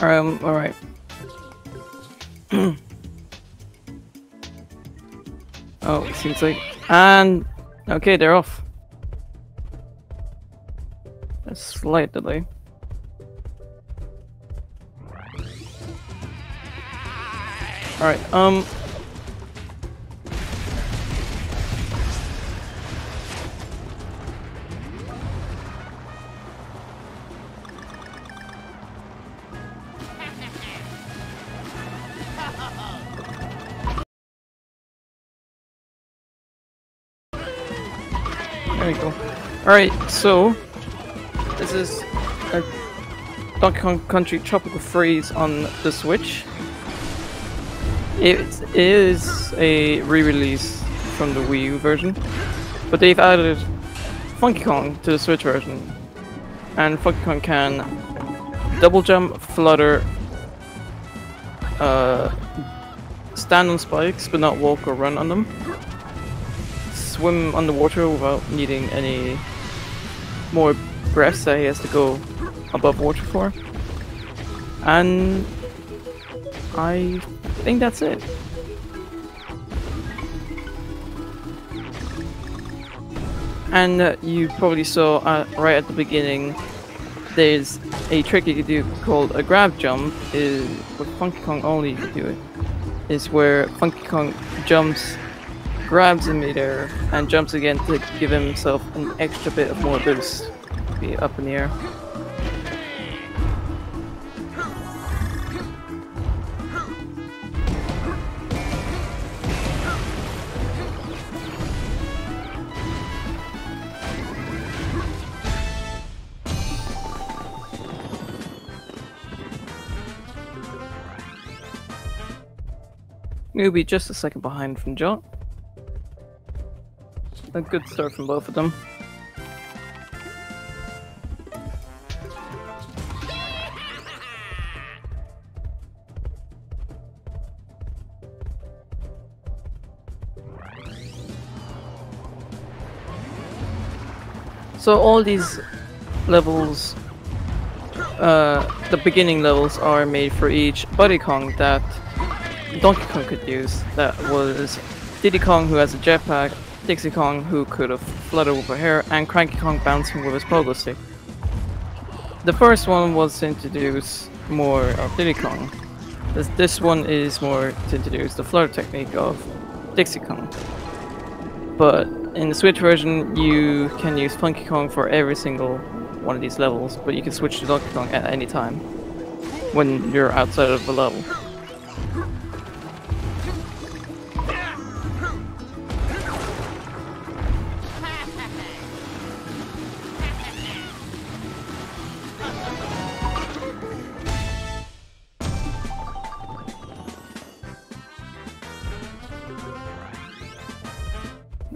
Alright. Oh, it seems like... And... Okay, they're off. A slight delay. Alright, there we go. Alright, so... This is a Donkey Kong Country Tropical Freeze on the Switch. It is a re-release from the Wii U version, but they've added Funky Kong to the Switch version, and Funky Kong can double jump, flutter, stand on spikes but not walk or run on them, swim underwater without needing any more breaths that he has to go above water for, and I think that's it. And you probably saw right at the beginning, there's a trick you could do called a grab jump. Is what Funky Kong only could do it. Is where Funky Kong jumps, grabs in midair, and jumps again to give himself an extra bit of more boost. Be up in the air. Newby just a second behind from Jock. A good start from both of them. So all these levels, the beginning levels are made for each Buddy Kong that Donkey Kong could use. That was Diddy Kong, who has a jetpack, Dixie Kong, who could have fluttered with her hair, and Cranky Kong bouncing with his pogo stick. The first one was to introduce more of Diddy Kong. This one is more to introduce the flutter technique of Dixie Kong. But in the Switch version, you can use Funky Kong for every single one of these levels, but you can switch to Donkey Kong at any time when you're outside of the level.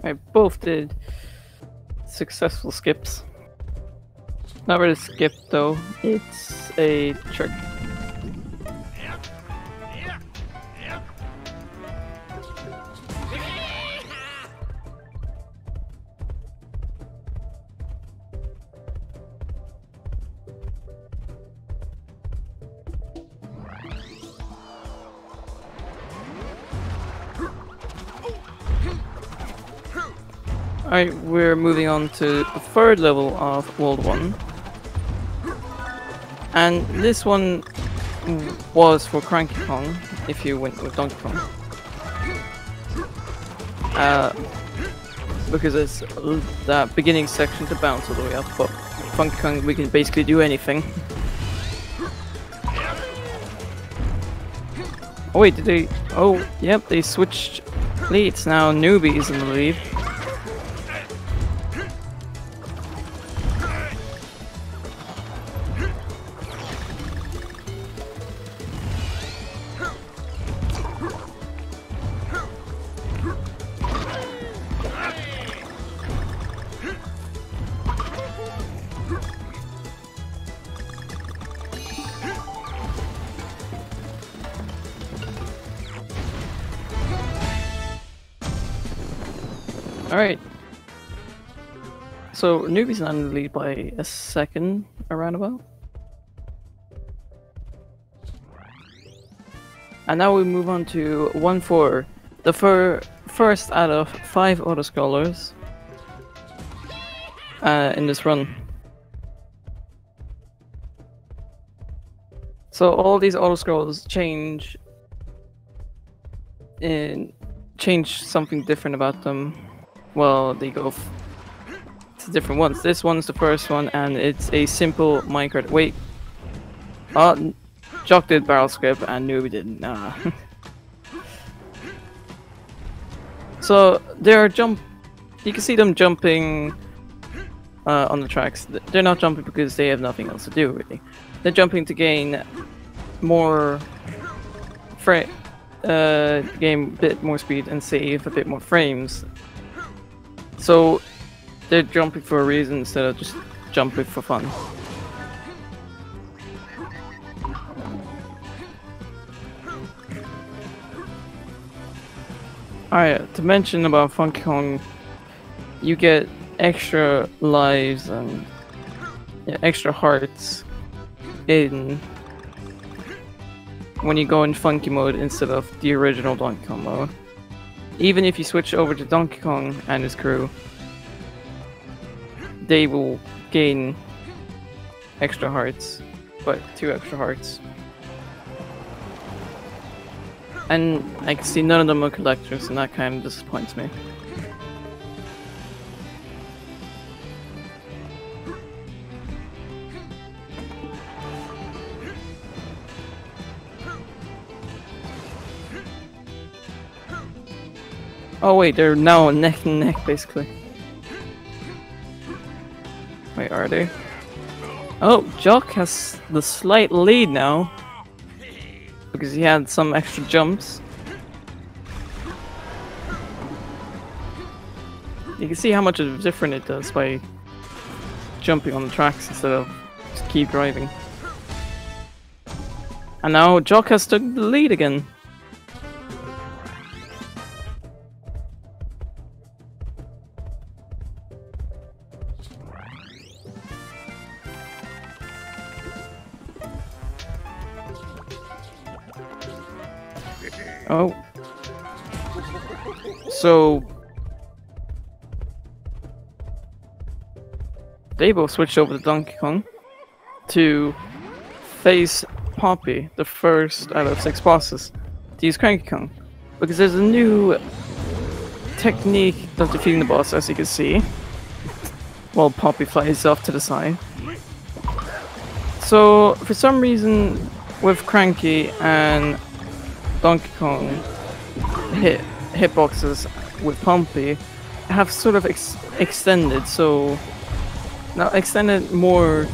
I both did successful skips. Not really a skip though, it's a trick. Alright, we're moving on to the third level of World 1. And this one was for Cranky Kong, if you went with Donkey Kong. Because it's that beginning section to bounce all the way up, but Funky Kong we can basically do anything. Oh wait, did they... Oh, yep, they switched leads. Now Newby's in the lead. Alright. So Newby's not in the lead by a second, around about. And now we move on to 1-4, the first out of 5 autoscrollers in this run. So all these autoscrolls change something different about them. Well, they go to different ones. This one's the first one, and it's a simple minecart. Wait, Jock did barrel skip and Newby didn't. So they're you can see them jumping on the tracks. They're not jumping because they have nothing else to do, really. They're jumping to gain more gain a bit more speed and save a bit more frames. So they're jumping for a reason instead of just jumping for fun. Alright, to mention about Funky Kong, you get extra lives and extra hearts when you go in Funky mode instead of the original Donkey Kong mode. Even if you switch over to Donkey Kong and his crew, they will gain extra hearts, but 2 extra hearts. And I can see none of them are collectors, and that kind of disappoints me. Oh wait, they're now neck and neck, basically. Wait, are they? Oh, Jock has the slight lead now, because he had some extra jumps. You can see how much of a difference it does by jumping on the tracks instead of just keep driving. And now Jock has took the lead again. Oh. So they both switched over to Donkey Kong to face Poppy, the first out of 6 bosses, to use Cranky Kong. Because there's a new technique of defeating the boss, as you can see, while Poppy flies off to the side. So for some reason with Cranky and Donkey Kong hitboxes with Pompey have sort of extended, so now extended more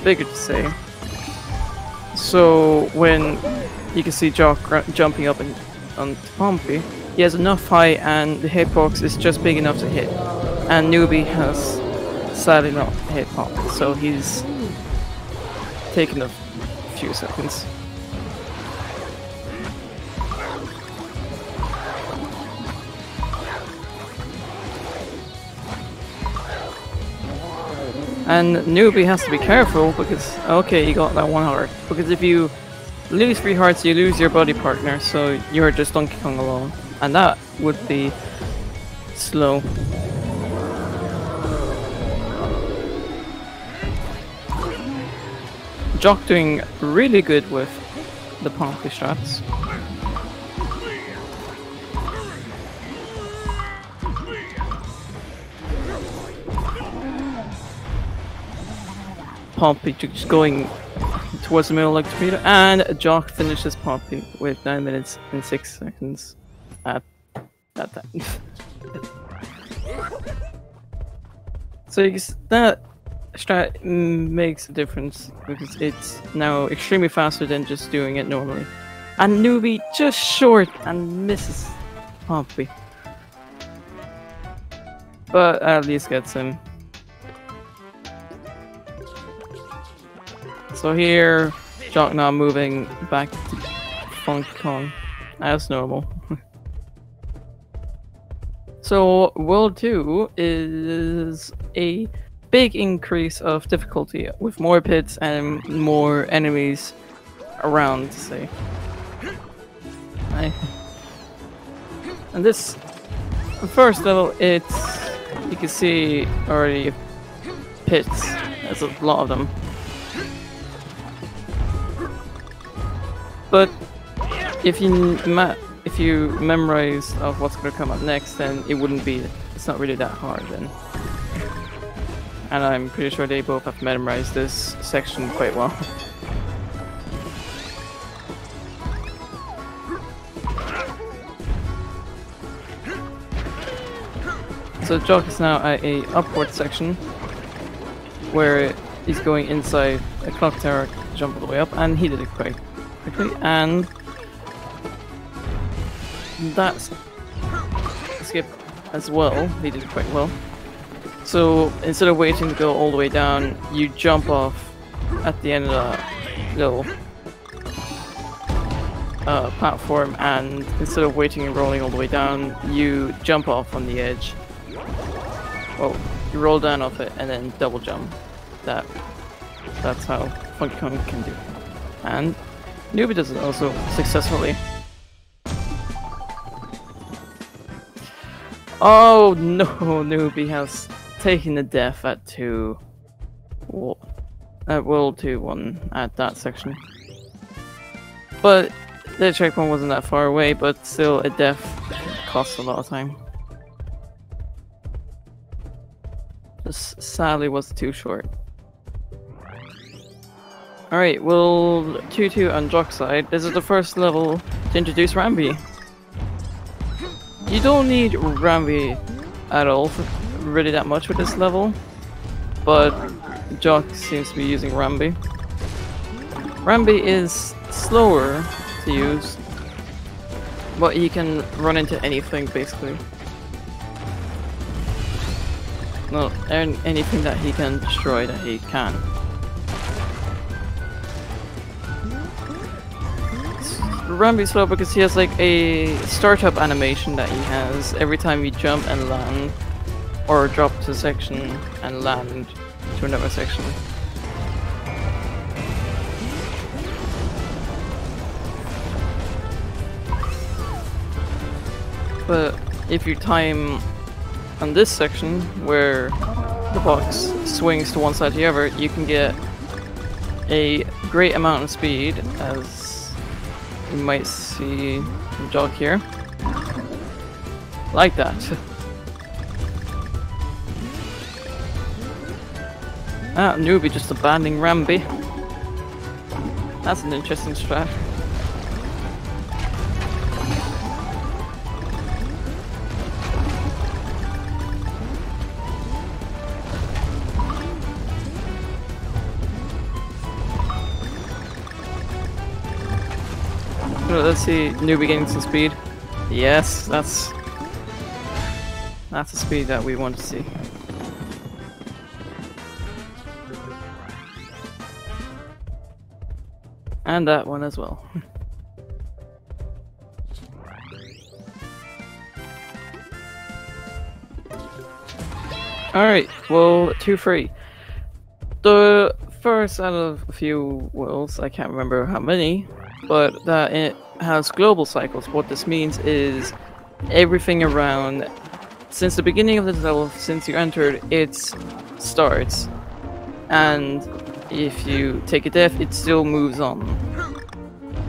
bigger to say. So when you can see Jock jumping up onto Pompey, he has enough height and the hitbox is just big enough to hit. And Newby has sadly not hit Pompey, so he's taken a few seconds. And Newby has to be careful because, okay, you got that 1 heart. Because if you lose 3 hearts, you lose your buddy partner, so you're just Donkey Kong alone. And that would be slow. Jock doing really good with the Pompey strats. Pompey just going towards the middle like the torpedo, and Jock finishes Pompey with 9 minutes and 6 seconds at that time. So you guess that strat makes a difference because it's now extremely faster than just doing it normally. And Newby just short and misses Pompey, but at least gets him. So here, Jock now moving back to Funky Kong as normal. So World 2 is a big increase of difficulty with more pits and more enemies around, to say. die. And this first level, it's, you can see already pits. There's a lot of them. But if you memorize of what's gonna come up next, then it wouldn't be. It's not really that hard then. And I'm pretty sure they both have memorized this section quite well. So Jock is now at a upward section where he's going inside a clock tower to jump all the way up, and he did it quite quickly. And that's skip as well. He did it quite well. So instead of waiting to go all the way down, you jump off at the end of the little platform, and instead of waiting and rolling all the way down, you jump off on the edge. Well, you roll down off it and then double jump. That's how Funky Kong can do. And Newby does it also successfully. Oh no, Newby has taken the death at World 2-1 at that section. But the checkpoint wasn't that far away, but still a death costs a lot of time. Just sadly was too short. Alright, well, 2-2 on Jock's side. This is the first level to introduce Rambi. You don't need Rambi at all for really that much with this level, but Jock seems to be using Rambi. Rambi is slower to use, but he can run into anything basically. No, anything that he can destroy that he can. Rambi's slow because he has like a startup animation that he has every time you jump and land, or drop to a section and land to another section. But if you time on this section where the box swings to one side to the other, you can get a great amount of speed, as you might see from Jock here. Like that. Ah, Newby just abandoning Rambi. That's an interesting strat. Let's see, Newby getting some speed. Yes, that's the speed that we want to see. And that one as well. Alright, well, 2-3. The first out of a few worlds, I can't remember how many, but that it has global cycles. What this means is everything around, since the beginning of the level, since you entered, it starts. And if you take a death, it still moves on.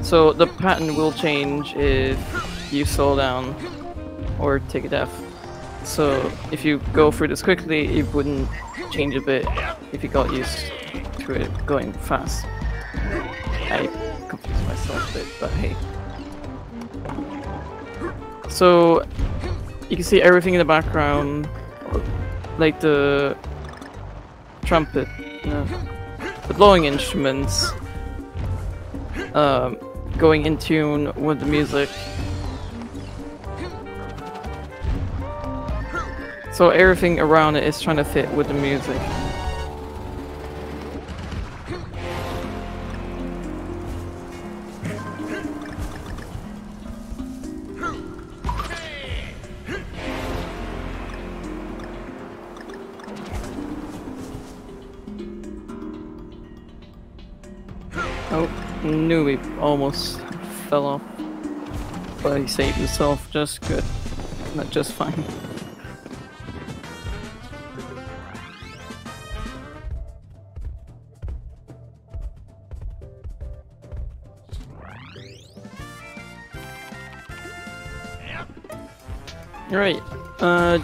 So the pattern will change if you slow down or take a death. So if you go through this quickly, it wouldn't change a bit if you got used to it going fast. I confused myself a bit, but hey. So you can see everything in the background, like the trumpet, you know, the blowing instruments, going in tune with the music. So everything around it is trying to fit with the music. Oh, Newby almost fell off. but he saved himself just good. Not just fine. Right,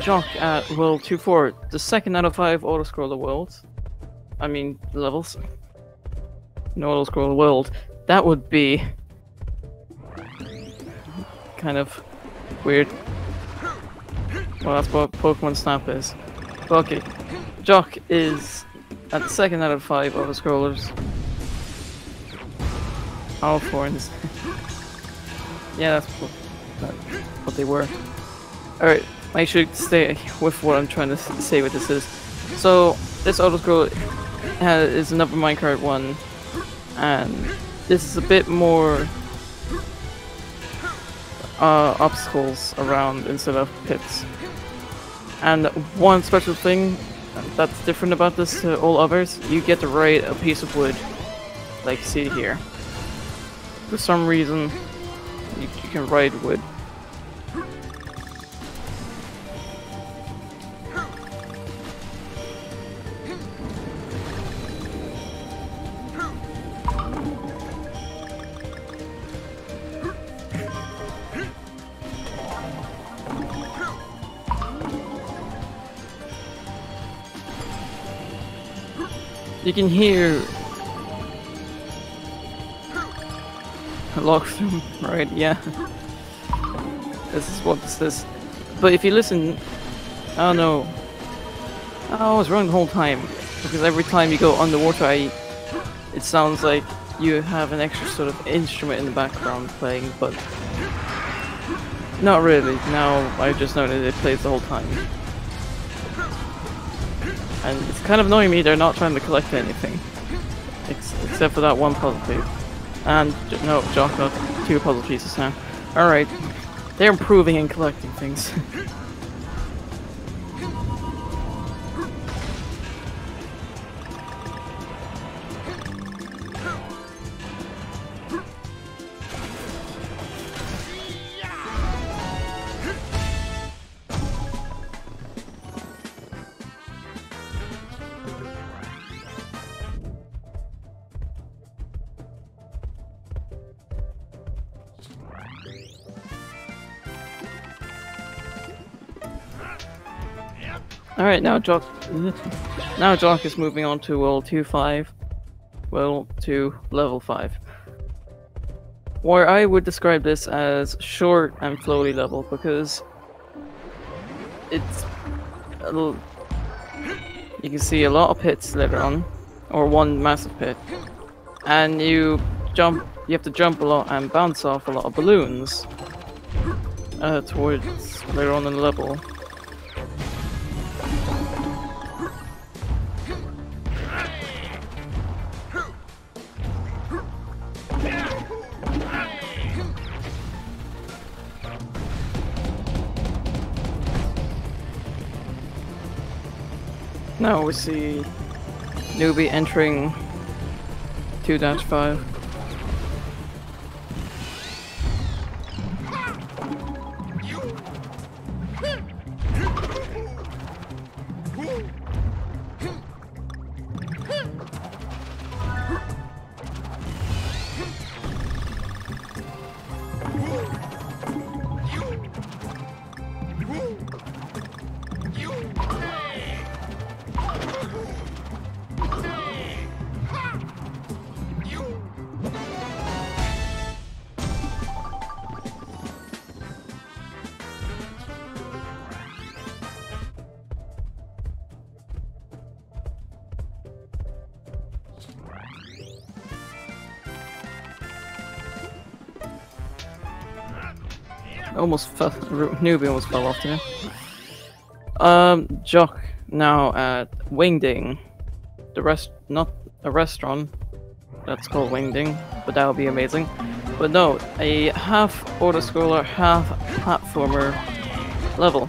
Jock at World 2-4, the second out of 5 auto-scroller worlds. I mean, levels. No auto-scroller world. That would be kind of weird. Well, that's what Pokemon Snap is. But okay, Jock is at the second out of 5 auto-scrollers. All thorns. Yeah, that's what they were. Alright, make sure to stay with what I'm trying to say what this is. So, this autoscroll is another minecart one, and this is a bit more obstacles around instead of pits. And one special thing that's different about this to all others, you get to ride a piece of wood, like you see here. For some reason, you can ride wood. You can hear a log through, right? Yeah. This is what this is. But if you listen, oh no, I was wrong the whole time, because every time you go underwater, it sounds like you have an extra sort of instrument in the background playing, but not really. Now I just know that it plays the whole time. And it's kind of annoying me they're not trying to collect anything. Except for that one puzzle piece. And, no, Jock got 2 puzzle pieces now. Alright. They're improving and collecting things. Alright, now Jock is moving on to World 2-5. World 2 Level 5. Where I would describe this as short and floaty level, because it's a little, you can see a lot of pits later on, or one massive pit, and you have to jump a lot and bounce off a lot of balloons towards later on in the level. Now we see Newby entering 2-5. Newby almost fell off there. Jock now at Wingding. Not a restaurant that's called Wingding, but that would be amazing. But no, a half auto-scroller, half platformer level.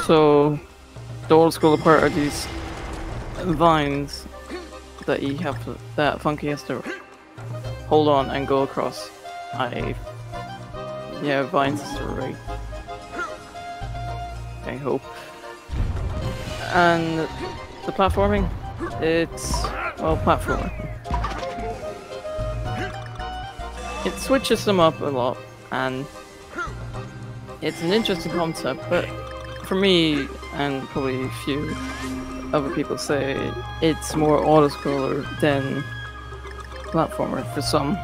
So the auto-scroller part are these vines that that Funky has to hold on and go across. Yeah, Vines is right. I hope. And the platforming, it's well, platformer. It switches them up a lot, and it's an interesting concept, but for me, and probably a few other people say, it's more auto-scroller than platformer for some.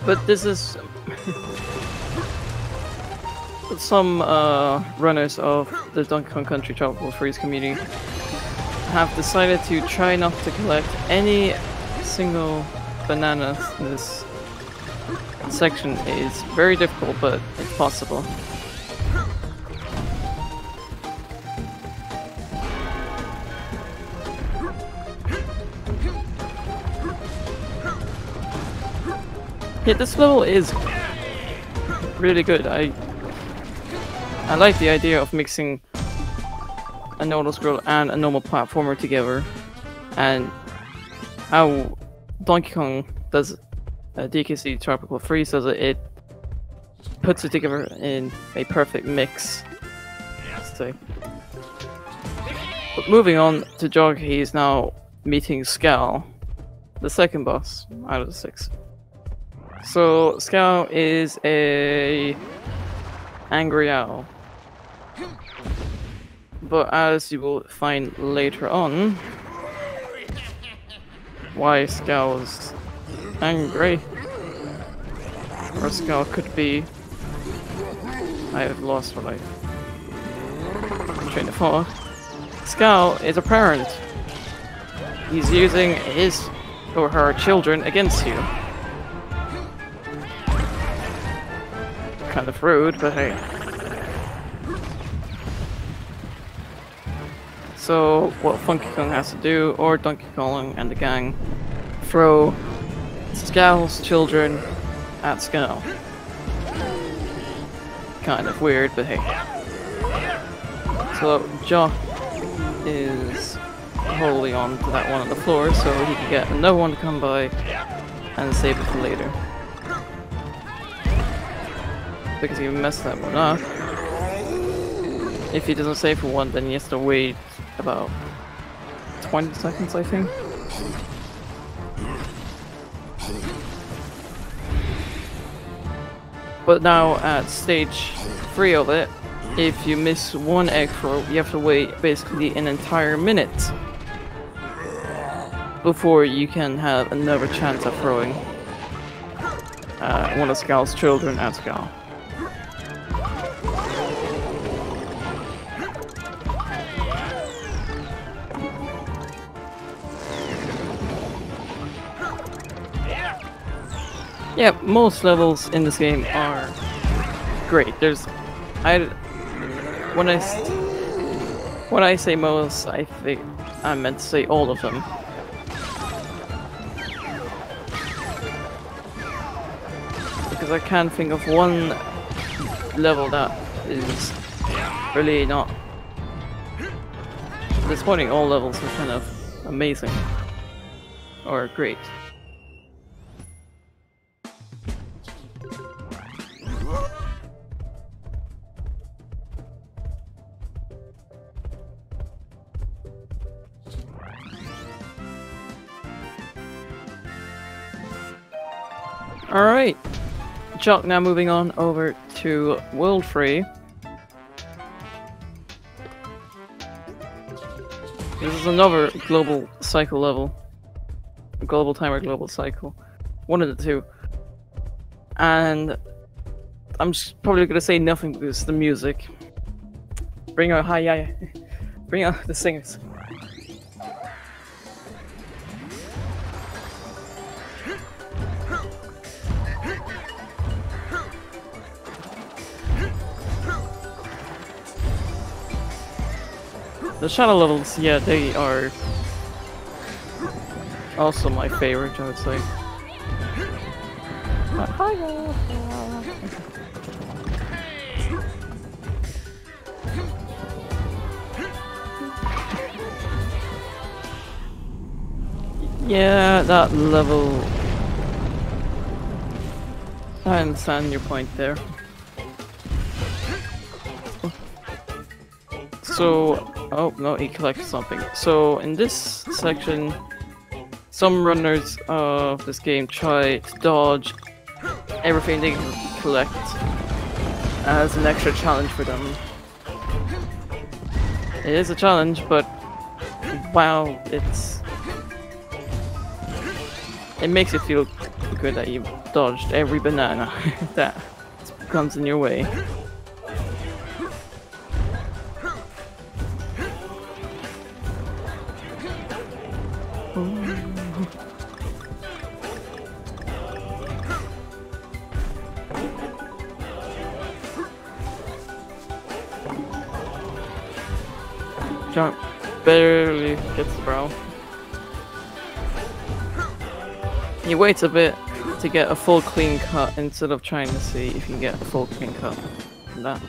But this is some runners of the Donkey Kong Country Tropical Freeze community have decided to try not to collect any single bananas. This section is very difficult, but it's possible. Yeah, this level is really good. I like the idea of mixing a normal scroll and a normal platformer together, and how Donkey Kong does DKC Tropical Freeze does it. It puts it together in a perfect mix. So, but moving on to Jog, he is now meeting Scal, the second boss out of the 6. So Scal is a angry owl, but as you will find later on, why Scal is angry, or Scal could be. I have lost what I train of thought. Scal is a parent. He's using his or her children against you. Kind of rude, but hey. So what Funky Kong has to do, or Donkey Kong and the gang, throw Scal's children at Scal. Kind of weird, but hey. So Jock is holding on to that one on the floor so he can get another one to come by and save it for later. Because he messed that one up. If he doesn't save for one, then he has to wait about 20 seconds, I think. But now at stage 3 of it, if you miss one egg throw, you have to wait basically an entire minute before you can have another chance of throwing one of Scal's children at Scal. Yeah, most levels in this game are great. When I say most, I think I meant to say all of them. Because I can't think of one level that is really not disappointing. All levels are kind of amazing or great. Alright, Jock now moving on over to World 3. This is another global cycle level. Global timer, global cycle. One of the two. And I'm just probably gonna say nothing because the music. Bring out bring out the singers. The shadow levels, yeah, they are also my favorite, I would say. Yeah, that level. I understand your point there. So, oh no, he collected something. So in this section, some runners of this game try to dodge everything they can collect as an extra challenge for them. It is a challenge, but wow, it makes you feel good that you dodged every banana that comes in your way. Jock barely gets the brow. He waits a bit to get a full clean cut instead of trying to see if you can get a full clean cut from that.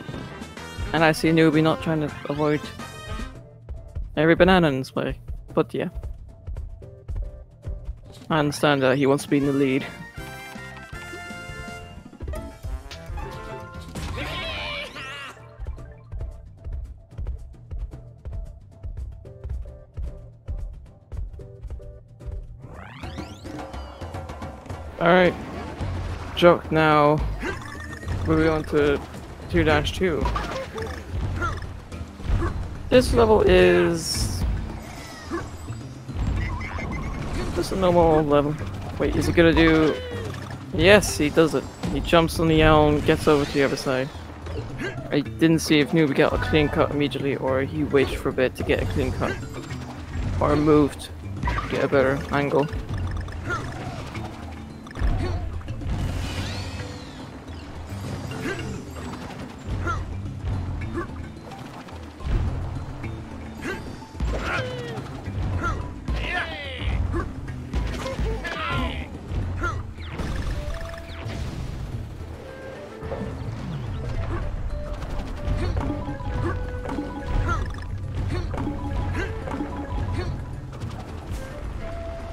And I see Newby not trying to avoid every banana in his way. But yeah. I understand that he wants to be in the lead. Alright, Jock now, moving on to 2-2. This level is just a normal level. Wait, is he gonna do... Yes, he does it. He jumps on the owl and gets over to the other side. I didn't see if Newby got a clean cut immediately or he waited for a bit to get a clean cut. Or moved to get a better angle.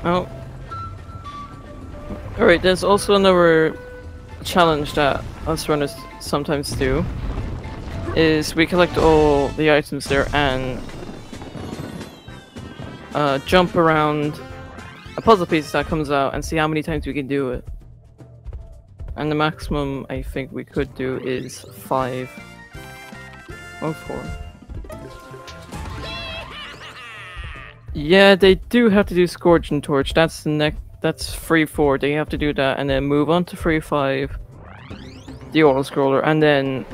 Oh. Alright, there's also another challenge that us runners sometimes do. Is we collect all the items there and jump around a puzzle piece that comes out and see how many times we can do it. And the maximum I think we could do is 5 or 4. Yeah, they do have to do Scourge and Torch. That's the next. That's 3-4. They have to do that and then move on to 3-5, the auto scroller, and then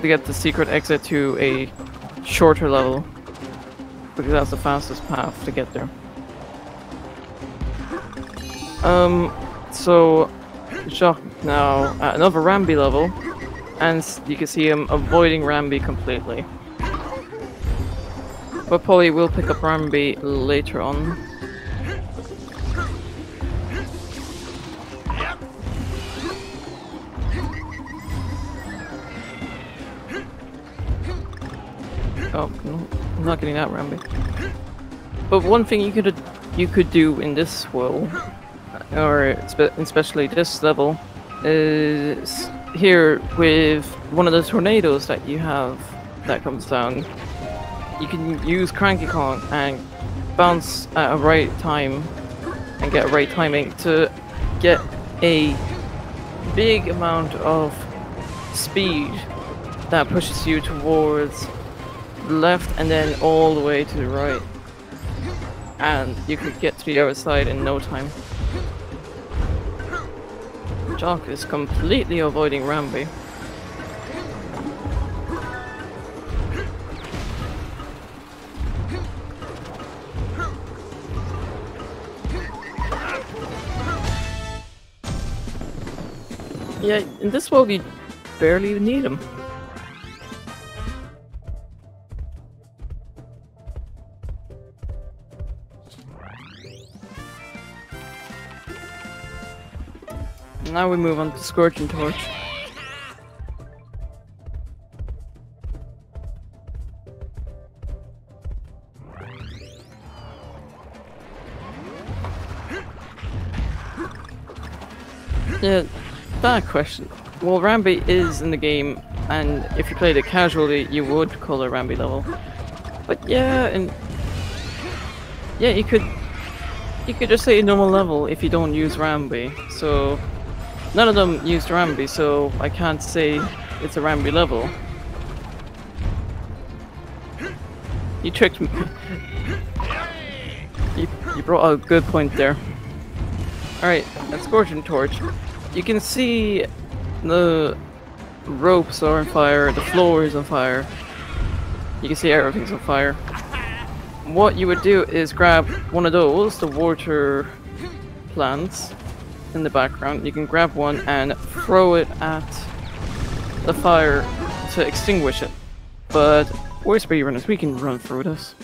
they get the secret exit to a shorter level because that's the fastest path to get there. So Jacques now at another Ramby level, and you can see him avoiding Ramby completely. But probably will pick up Ramby later on. Oh, no, I'm not getting that Ramby. But one thing you could do in this world, or especially this level, is here with one of the tornadoes that you have that comes down. You can use Cranky Kong and bounce at a right time and get a right timing to get a big amount of speed that pushes you towards the left and then all the way to the right. And you could get to the other side in no time. Jock is completely avoiding Ramby. Yeah, in this world you barely even need him. now we move on to Scorching Torch. Yeah, that question. Well, Rambi is in the game, and if you played it casually, you would call it Rambi level. But yeah, and yeah, you could just say normal level if you don't use Rambi. So none of them used Rambi, so I can't say it's a Rambi level. You tricked me. you brought out a good point there. Alright, at Scorching Torch, you can see the ropes are on fire, the floor is on fire. You can see everything's on fire. What you would do is grab one of those, the water plants in the background. You can grab one and throw it at the fire to extinguish it. But we're speedrunners, we can run through this.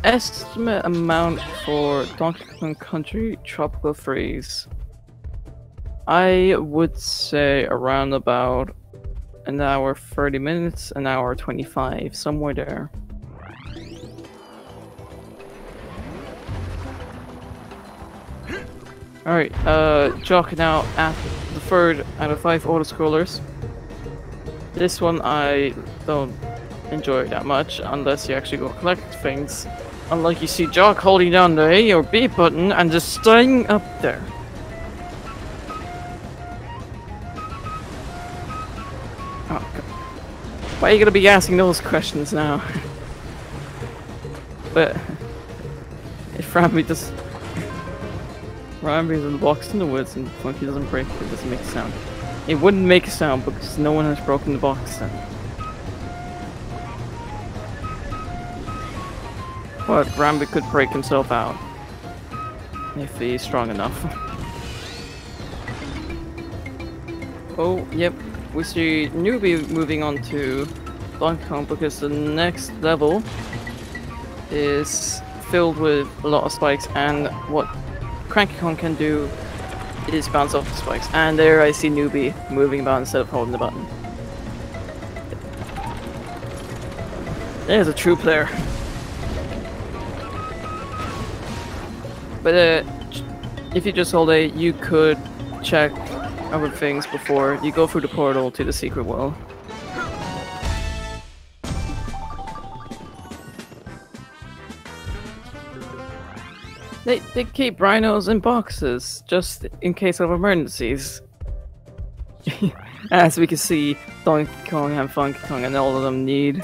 Estimate amount for Donkey Kong Country Tropical Freeze. I would say around about an hour 30 minutes, an hour 25, somewhere there. Alright, Jock now at the third out of 5 auto-scrollers. This one I don't enjoy that much unless you actually go collect things. Unlike you see Jock holding down the A or B button and just staying up there. Oh, God. Why are you gonna be asking those questions now? But if Rambi just Rambi's unboxed in the woods and Funky doesn't break it, doesn't make a sound. It wouldn't make a sound because no one has broken the box then. But Rambi could break himself out if he's strong enough. Oh, yep. We see Newby moving on to Donkey Kong because the next level is filled with a lot of spikes, and what Cranky Kong can do is bounce off the spikes. And there I see Newby moving about instead of holding the button. There's a true player. But if you just hold A, you could check other things before you go through the portal to the secret world. They keep rhinos in boxes, just in case of emergencies. As we can see, Donkey Kong and Funky Kong and all of them need.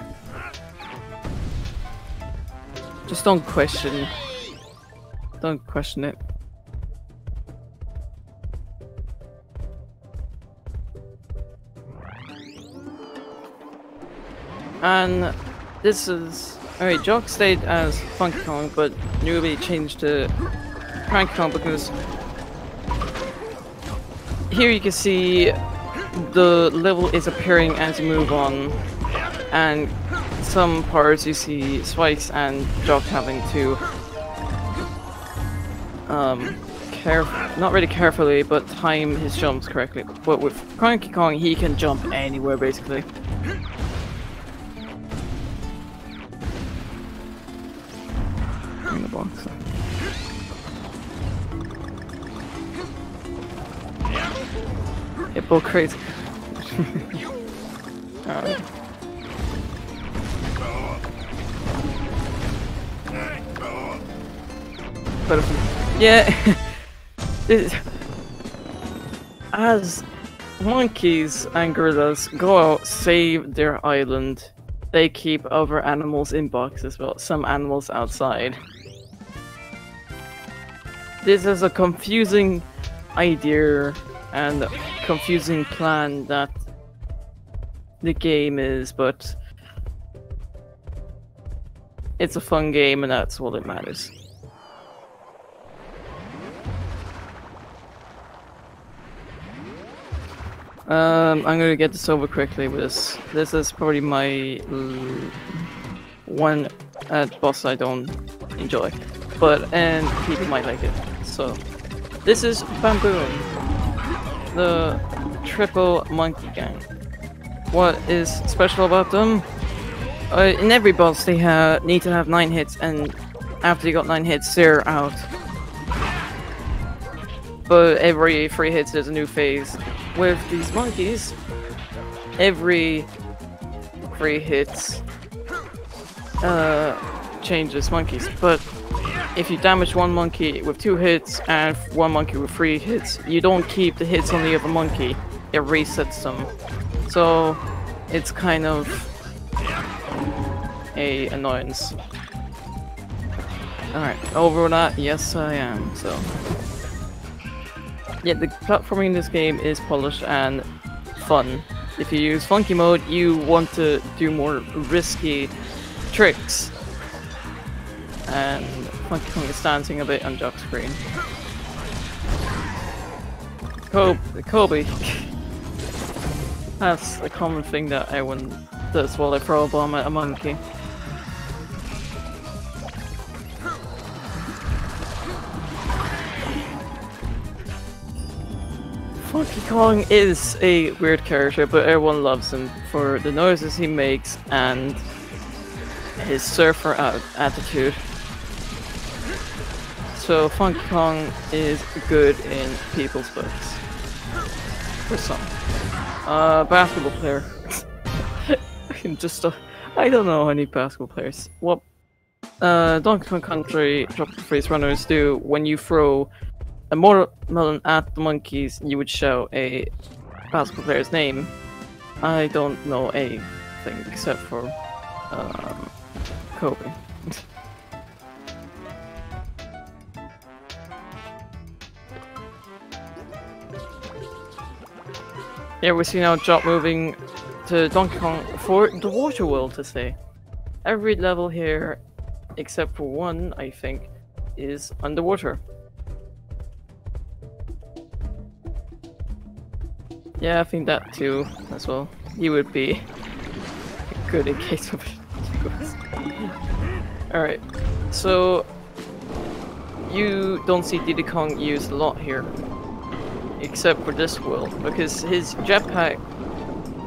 Just don't question. Don't question it. And this is... Alright, Jock stayed as Funky Kong, but Newby changed to Cranky Kong because here you can see the level is appearing as you move on, and some parts you see Spikes and Jock having to not really carefully, but time his jumps correctly. But with Cranky Kong, he can jump anywhere basically. In the box. Hippo crazy. But yeah, as monkeys and gorillas go out, save their island, they keep other animals in boxes, well, some animals outside. This is a confusing idea and confusing plan that the game is, but it's a fun game and that's all that matters. I'm gonna get this over quickly with this. This is probably my one boss I don't enjoy, and people might like it. So this is Bamboon, the triple monkey gang. What is special about them? In every boss they need to have 9 hits, and after you got 9 hits, they're out. But every 3 hits there's a new phase. With these monkeys, every 3 hits changes monkeys. But if you damage one monkey with 2 hits and one monkey with 3 hits, you don't keep the hits on the other monkey. It resets them. So it's kind of a annoyance. Alright, over that, yes I am, so. Yeah, the platforming in this game is polished and fun. If you use funky mode, you want to do more risky tricks. And Funky Kong is dancing a bit on Jock's screen. Kobe. That's a common thing that everyone does while they throw a bomb at a monkey. Funky Kong is a weird character, but everyone loves him for the noises he makes and his surfer attitude. So Funky Kong is good in people's books. For some. Basketball player. I don't know any basketball players. What Donkey Kong Country Tropical Freeze runners do when you throw a watermelon at the monkeys, you would shout a basketball player's name. I don't know anything except for Kobe. Yeah, we see now Jock moving to Donkey Kong for the water world to say. Every level here, except for one, I think, is underwater. Yeah, I think that too, as well. He would be good in case of Alright, so you don't see Diddy Kong used a lot here, except for this world, because his jetpack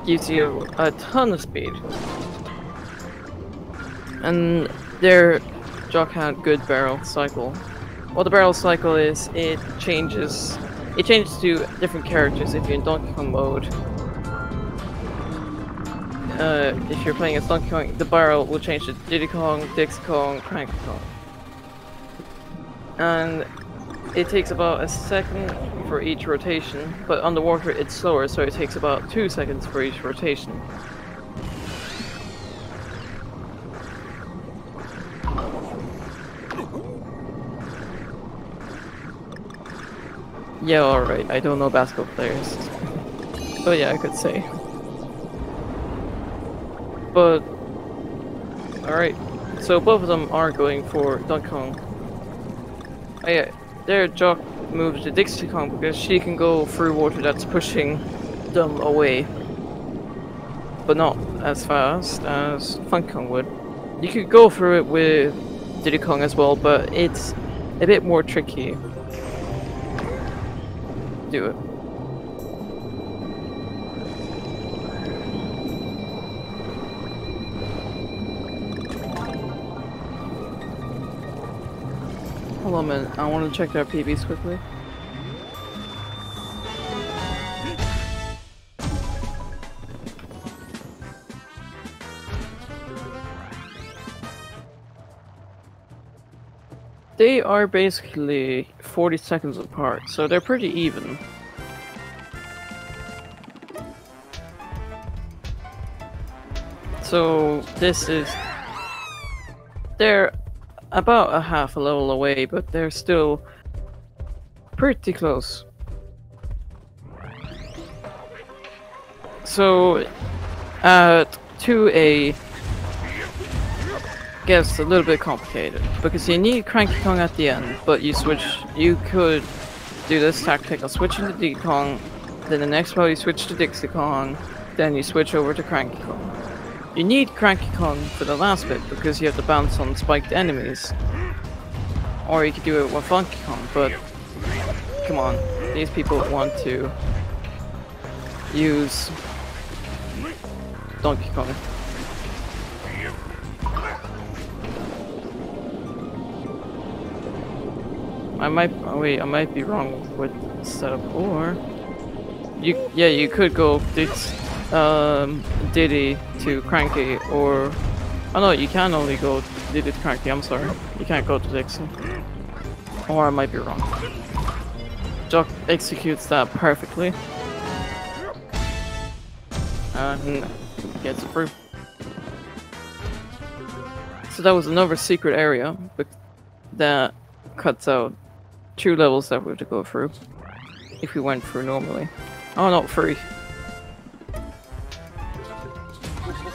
gives you a ton of speed. And there, Jock had good barrel cycle. What the barrel cycle is, it changes to different characters if you're in Donkey Kong mode. If you're playing as Donkey Kong, the barrel will change to Diddy Kong, Dixie Kong, Cranky Kong. And it takes about a second for each rotation, but underwater it's slower, so it takes about 2 seconds for each rotation. Yeah, alright, I don't know basketball players. But yeah, I could say. But, alright, so both of them are going for Donkey Kong. Oh yeah, there Jock moves to Dixie Kong because she can go through water that's pushing them away. But not as fast as Funky Kong would. You could go through it with Diddy Kong as well, but it's a bit more tricky. Do it. Hold on a minute, I want to check their PBs quickly. They are basically 40 seconds apart, so they're pretty even. So this is... they're about a half a level away, but they're still pretty close. So at 2A gets a little bit complicated because you need Cranky Kong at the end, but you could do this tactic of switching to Diddy Kong Then the next level you switch to Dixie Kong. Then you switch over to Cranky Kong. You need Cranky Kong for the last bit because you have to bounce on spiked enemies. Or you could do it with Funky Kong, but come on, these people want to use Donkey Kong. I might be wrong with setup, or you could go Diddy to Cranky, or oh no, you can only go Diddy to Cranky. I'm sorry, you can't go to Dixie. Or I might be wrong. Jock executes that perfectly and gets it through. So that was another secret area, but that cuts out 2 levels that we have to go through if we went through normally. Oh, not 3.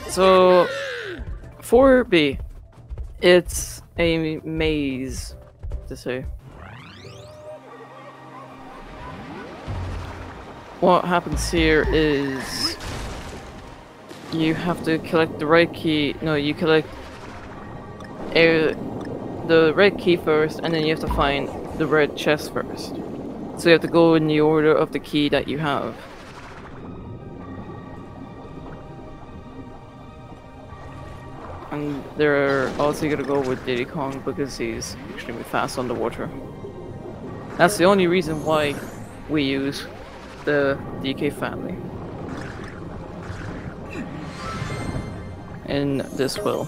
So 4B, it's a maze to say. What happens here is you have to collect the right key. No, you collect the red key first, and then you have to find the red chest first. So you have to go in the order of the key that you have. And they're also gonna go with Diddy Kong because he's extremely fast underwater. That's the only reason why we use the DK family in this will.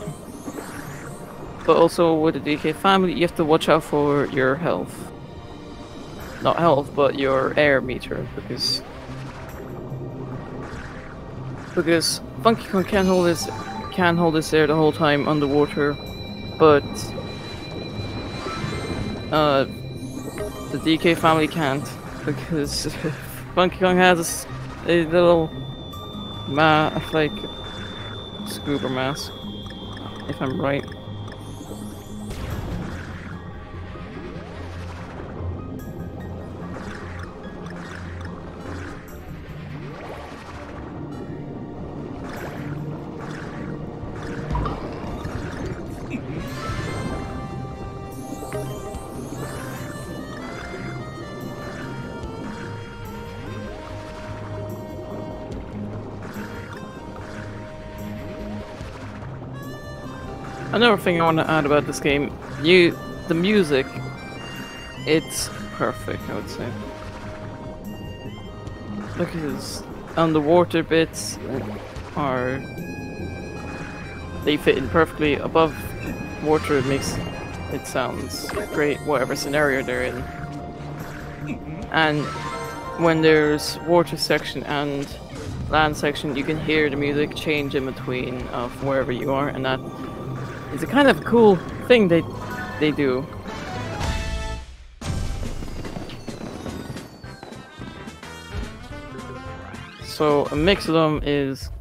But also with the DK family, you have to watch out for your health. Not health, but your air meter, because Funky Kong can hold his air the whole time underwater, but the DK family can't, because Funky Kong has a little like scuba mask, if I'm right. Another thing I want to add about this game, the music, it's perfect, I would say. Because underwater bits they fit in perfectly. Above water, it sounds great, whatever scenario they're in. And when there's water section and land section, you can hear the music change in between of wherever you are, and that is a kind of cool thing they do. So a mix of them is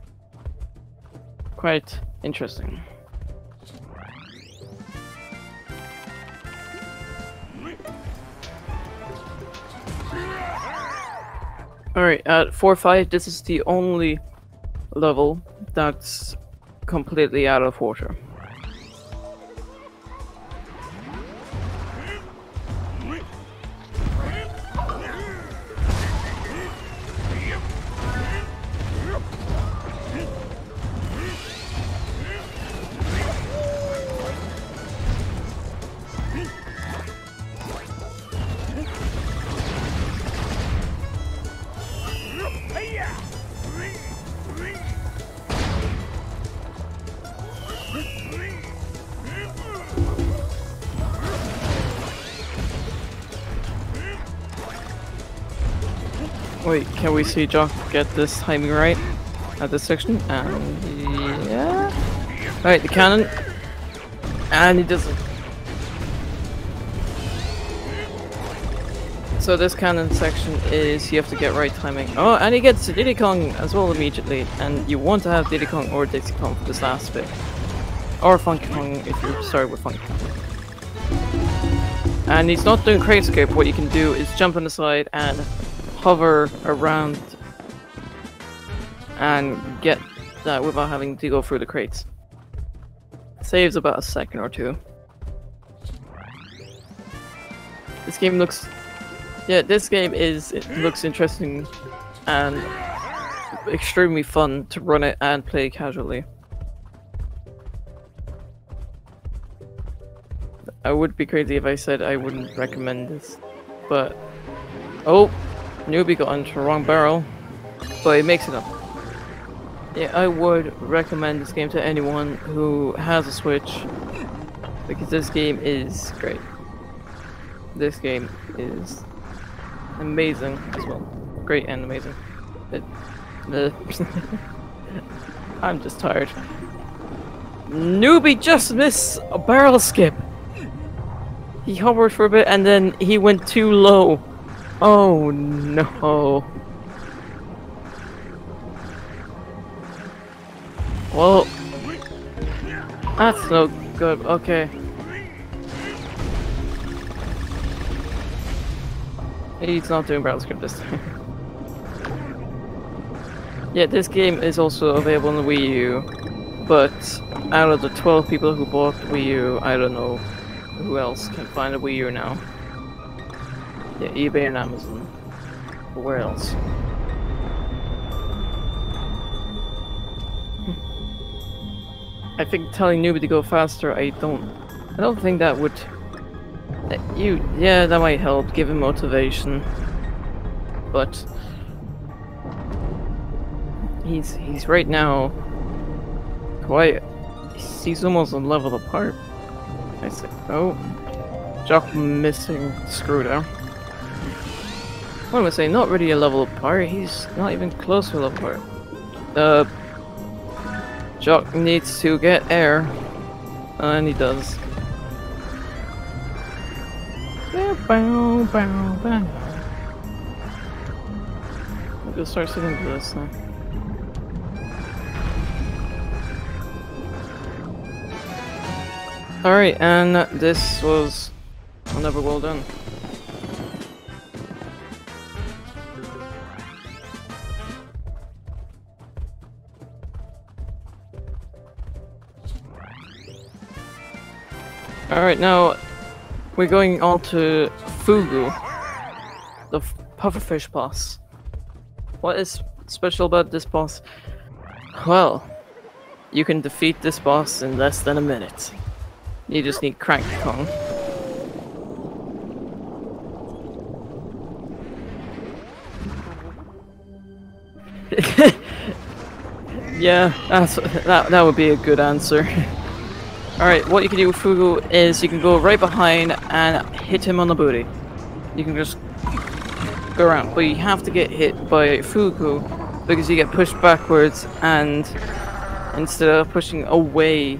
quite interesting. Alright, at 4-5, this is the only level that's completely out of water. Wait, can we see Jock get this timing right at this section? And yeah. Alright, the cannon. And he doesn't. So this cannon section is you have to get right timing. Oh, and he gets Diddy Kong as well immediately. And you want to have Diddy Kong or Dixie Kong for this last bit. Or Funky Kong if you start with Funky Kong. And he's not doing Crate Escape. What you can do is jump on the side and hover around and get that without having to go through the crates. Saves about a second or two. This game looks... Yeah, this game looks interesting and extremely fun to run it and play casually. I would be crazy if I said I wouldn't recommend this, but... Oh! Newby got into the wrong barrel, but it makes it up. Yeah, I would recommend this game to anyone who has a Switch, because this game is great. This game is amazing as well. Great and amazing. I'm just tired. Newby just missed a barrel skip! He hovered for a bit and then he went too low. Oh no. Well, that's no good. Okay. He's not doing barrel skip this time. Yeah, this game is also available on the Wii U, but out of the 12 people who bought the Wii U, I don't know who else can find a Wii U now. Yeah, eBay and Amazon. But where else? I think telling Newby to go faster, I don't think that would... Yeah, that might help, give him motivation. But... He's right now... quite... He's almost a level apart. I say, oh... Jock missing screw there. What am I saying? Not really a level apart, he's not even close to a level apart. Jock needs to get air, and he does. Bow, bow, bow. I'll just start sitting to this now. Alright, and this was another well done. Alright, now we're going on to Fugu, the pufferfish boss. What is special about this boss? Well, you can defeat this boss in less than a minute. You just need Cranky Kong. Yeah, that would be a good answer. Alright, what you can do with Fugu is you can go right behind and hit him on the booty. You can just go around, but you have to get hit by Fugu because you get pushed backwards, and instead of pushing away,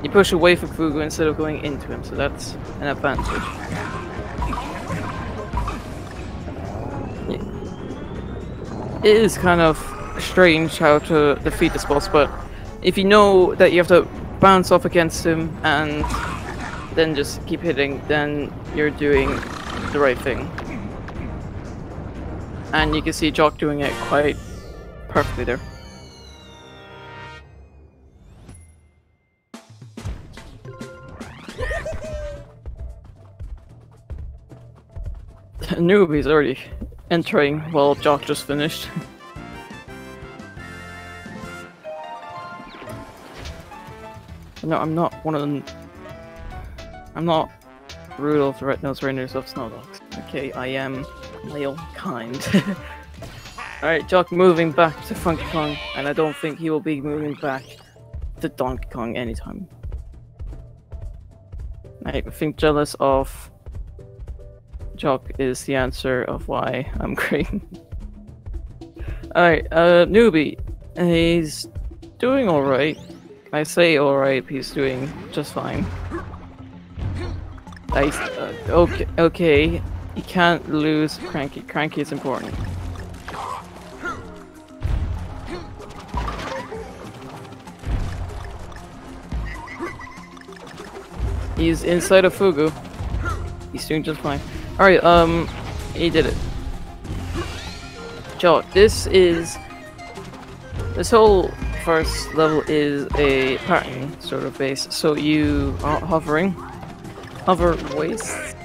you push away from Fugu instead of going into him, so that's an advantage. It is kind of strange how to defeat this boss, but if you know that you have to bounce off against him and then just keep hitting, then you're doing the right thing. And you can see Jock doing it quite perfectly there. Newby's already entering while Jock just finished. No, I'm not one of them. I'm not Rudolph the Red-Nosed Reindeer of Snow Dogs. Okay, I am my own kind. Alright, Jock moving back to Funky Kong, and I don't think he will be moving back to Donkey Kong anytime. I think jealous of Jock is the answer of why I'm great. Alright, Newby. He's doing alright. I say alright, he's doing just fine. Okay, he can't lose Cranky. Cranky is important. He's inside of Fugu. He's doing just fine. Alright, he did it. Jock, this is This whole first level is a pattern sort of base, so you are hovering. Hover wastes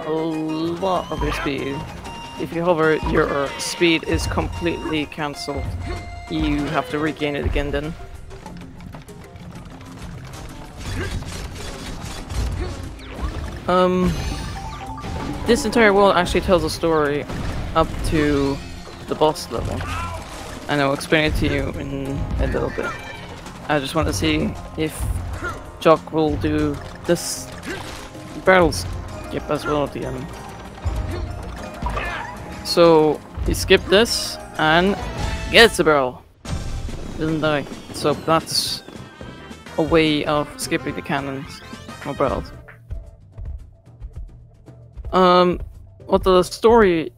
a lot of your speed. If you hover, your speed is completely cancelled. You have to regain it again then. This entire world actually tells a story up to the boss level, and I'll explain it to you in a little bit. I just want to see if Jock will do this barrel skip as well at the end. So he skipped this and gets the barrel. Doesn't die. So that's a way of skipping the cannons or barrels.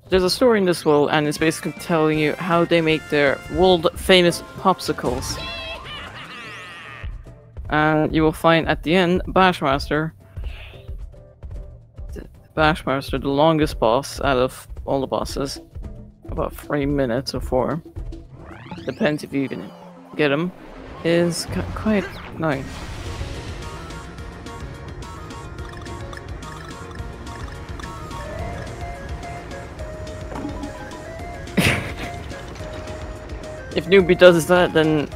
There's a story in this world, and it's basically telling you how they make their world famous popsicles. And you will find at the end Bashmaster, the longest boss out of all the bosses, about 3 minutes or 4, depends if you can get him, is quite nice. If Newby does that, then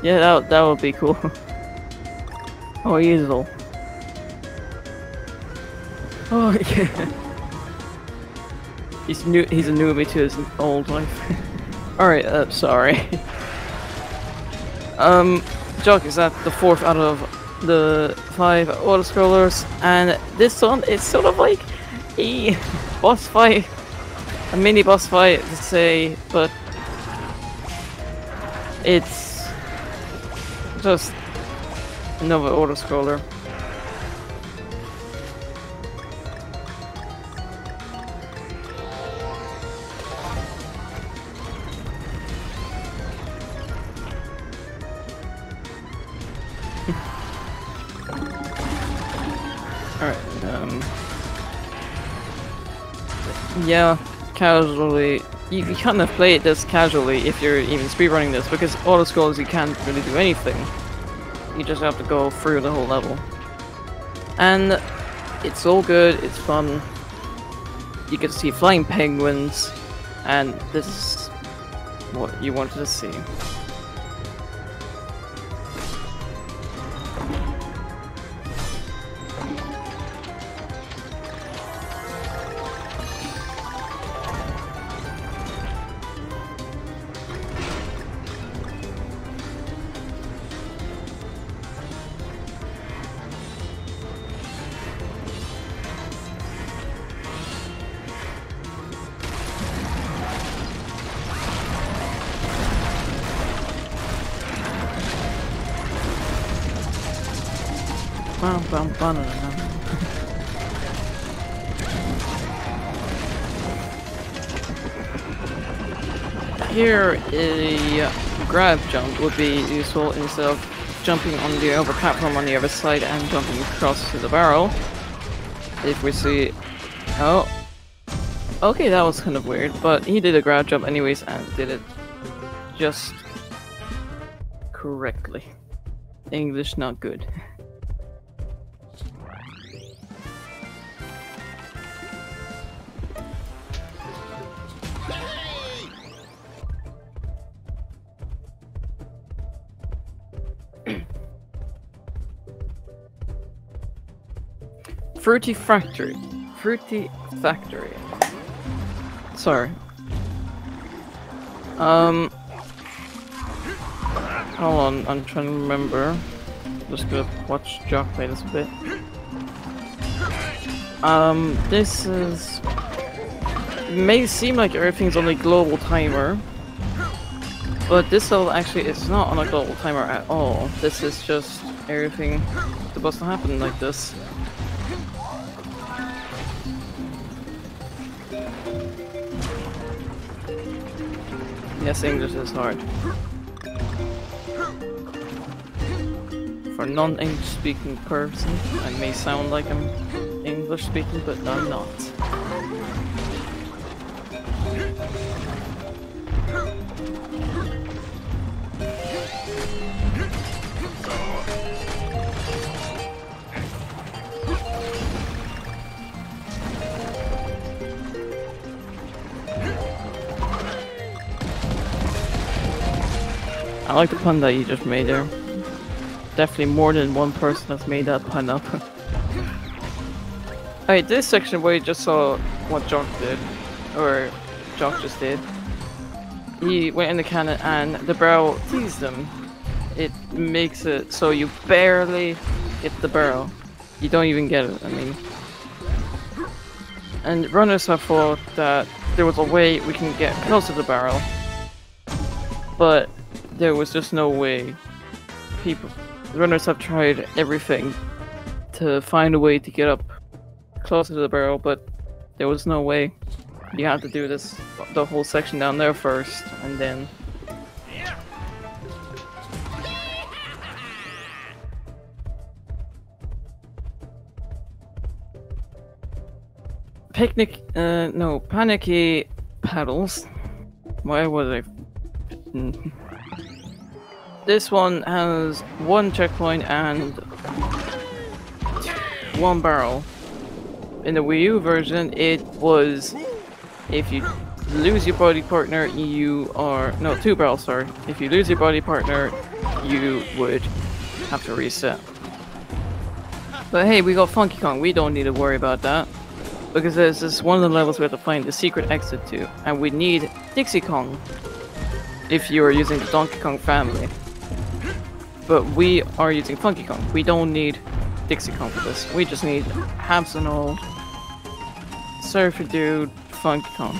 yeah, that would be cool. Oh, easel. Oh yeah. He's a newbie to his old life. Alright, sorry. Jock is at the 4th out of the 5 auto-scrollers, and this one is sort of like a boss fight, a mini boss fight to say, but it's just another auto-scroller. Alright, yeah, casually. You kind of play it this casually if you're even speedrunning this, because auto-scrollers you can't really do anything. You just have to go through the whole level. And it's all good, it's fun. You get to see flying penguins, and this is what you wanted to see. Here, a grab jump would be useful instead of jumping on the other platform on the other side and jumping across to the barrel. If we see... Oh. Okay, that was kind of weird, but he did a grab jump anyways and did it just correctly. English not good. Fruity Factory. Sorry. Hold on, I'm trying to remember. Just gonna watch Jock play this a bit. This is... It may seem like everything's on a global timer, but this level actually is not on a global timer at all. This is just everything supposed to happen like this. Yes, English is hard. For a non-English speaking person, I may sound like I'm English speaking, but I'm not. I like the pun that you just made there. Definitely more than one person has made that pun up. Alright, this section where you just saw what Jock did, or Jock just did. He went in the cannon and the barrel teased him. It makes it so you barely hit the barrel. You don't even get it, I mean. And runners have thought that there was a way we can get close to the barrel. But there was just no way. Runners have tried everything to find a way to get up closer to the barrel, but there was no way. You had to do the whole section down there first, and then... Panicky paddles. Why was I... This one has one checkpoint and one barrel. In the Wii U version, it was if you lose your body partner, you are two barrels. Sorry, if you lose your body partner, you would have to reset. But hey, we got Funky Kong. We don't need to worry about that because there's this one of the levels we have to find the secret exit to, and we need Dixie Kong if you are using the Donkey Kong family. But we are using Funky Kong. We don't need Dixie Kong for this. We just need Habsonol, Surfer Dude, Funky Kong.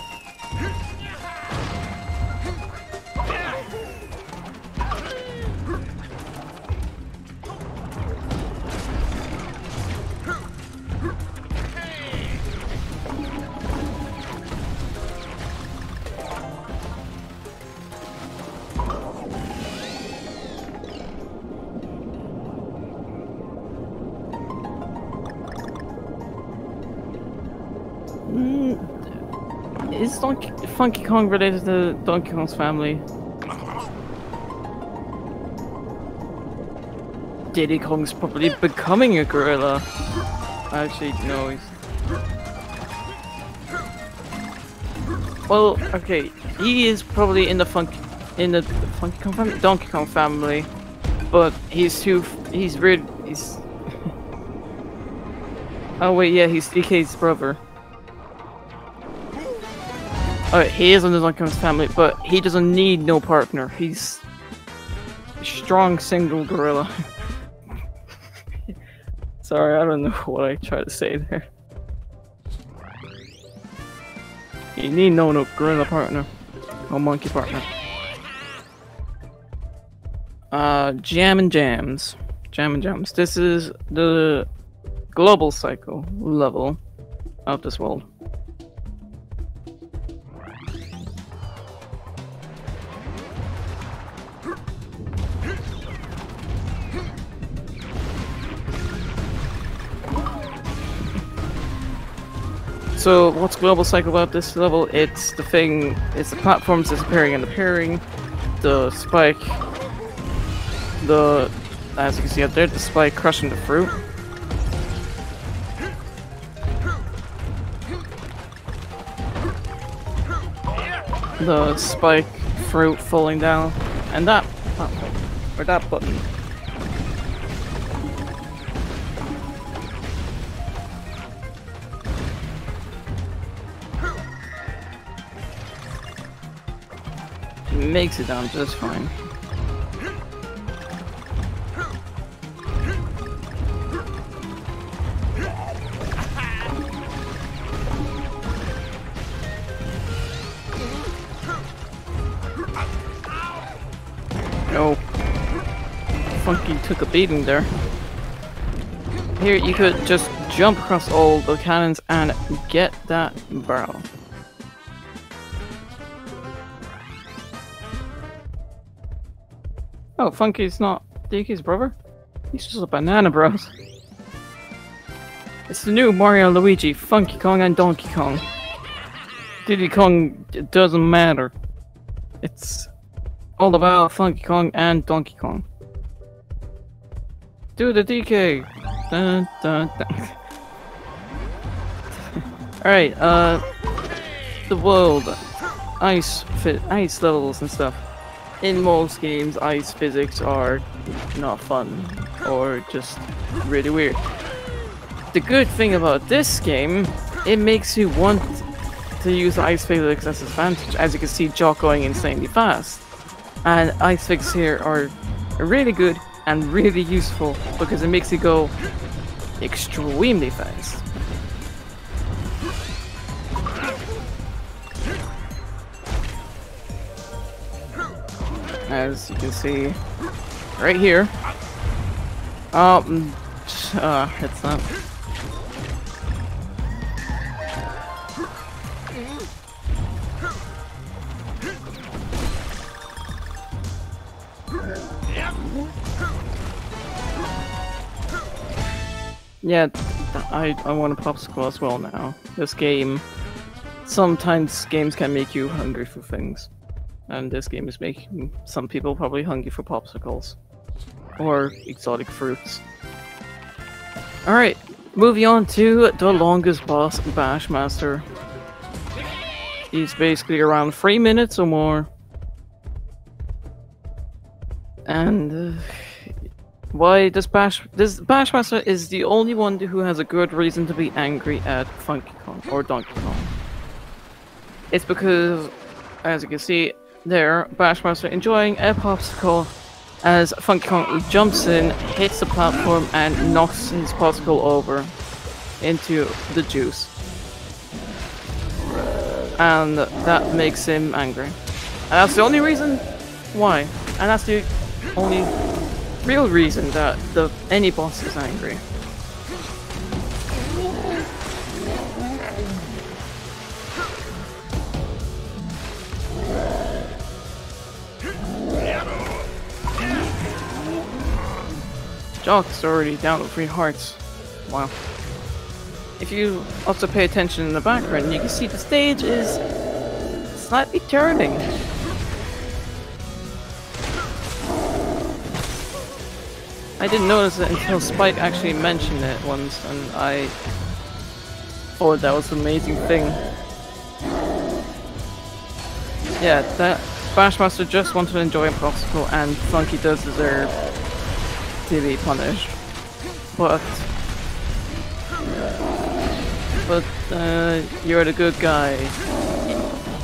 Is Funky Kong related to Donkey Kong's family? Diddy Kong's probably becoming a gorilla. Actually, no, he's... Well, okay, he is probably in the Funky Kong family? Donkey Kong family, but he's oh wait, yeah, he's DK's brother. Alright, he is in the Donkey Kong's family, but he doesn't need no partner. He's a strong single gorilla. Sorry, I don't know what I tried to say there. You need no gorilla partner. No monkey partner. Jam and Jams. Jam and Jams. This is the global cycle level of this world. So what's global cycle about this level? It's the platforms disappearing and appearing, the spike, as you can see up there, the spike crushing the fruit. The spike fruit falling down, and that platform, or that button. Makes it down just fine. Oh, Funky took a beating there. Here you could just jump across all the cannons and get that barrel. Oh, Funky's not DK's brother? He's just a banana bros. It's the new Mario and Luigi, Funky Kong and Donkey Kong. Diddy Kong, it doesn't matter. It's All about Funky Kong and Donkey Kong. Do the DK! Dun, dun, dun. Alright, the world. Ice levels and stuff. In most games, ice physics are not fun, or just really weird. The good thing about this game, it makes you want to use ice physics as an advantage. As you can see, Jock going insanely fast. And ice physics here are really good and really useful because it makes you go extremely fast. As you can see right here. It's not. Yeah, I want a popsicle as well now. This game, sometimes games can make you hungry for things. And this game is making some people probably hungry for popsicles. Or exotic fruits. Alright, moving on to the longest boss, Bashmaster. He's basically around 3 minutes or more. And why this Bashmaster is the only one who has a good reason to be angry at Funky Kong or Donkey Kong. It's because, as you can see there, Bashmaster enjoying a popsicle as Funky Kong jumps in, hits the platform, and knocks his popsicle over into the juice. And that makes him angry. And that's the only reason why. And that's the only real reason that any boss is angry. Jock's already down to 3 hearts. Wow. If you also pay attention in the background, you can see the stage is slightly turning. I didn't notice it until Spike actually mentioned it once, and I thought that was an amazing thing. Yeah, that Bashmaster just wanted to enjoy a popsicle, and Funky does deserve to be punished. But you're the good guy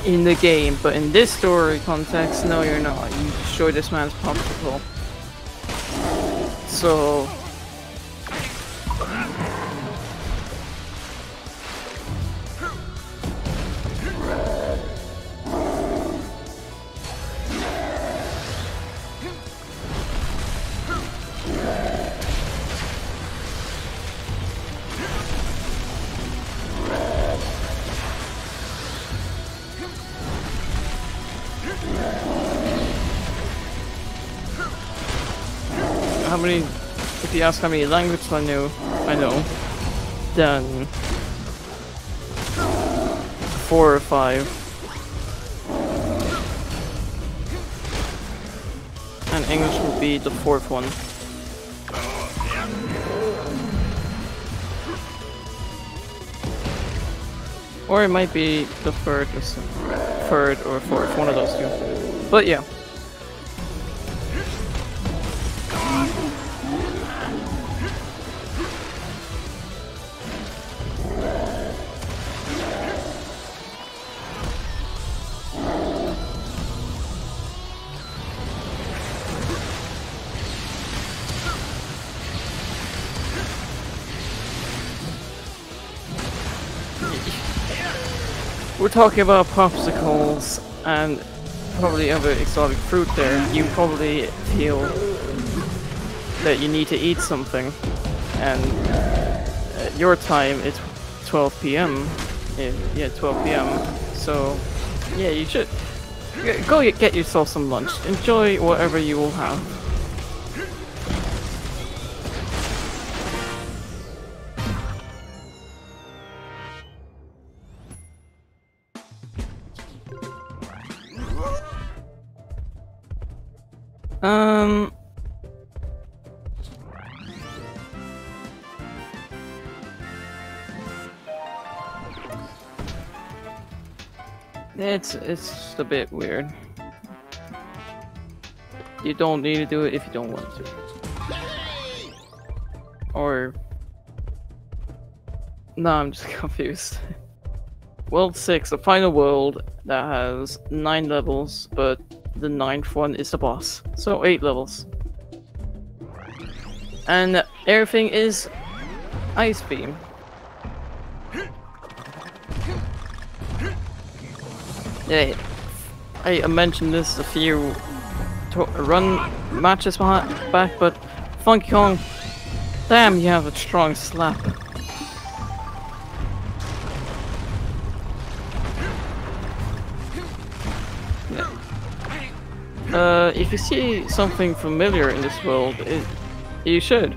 in the game, but in this story context, no, you're not. You destroy this man's popsicle. So if you ask how many languages I know, then 4 or 5. And English will be the 4th one. Or it might be the 3rd or 4th, one of those two. But yeah. We're talking about popsicles and probably other exotic fruit there. You probably feel that you need to eat something, and at your time it's 12 p.m. Yeah, 12 p.m. So yeah, you should go get yourself some lunch. Enjoy whatever you will have. Um. It's a bit weird. You don't need to do it if you don't want to. Or... No, I'm just confused. World 6, the final world that has 9 levels, but the 9th one is the boss. So 8 levels. And everything is Ice Beam. Yeah, I mentioned this a few run matches back, but Funky Kong, damn, you have a strong slap. If you see something familiar in this world, you should.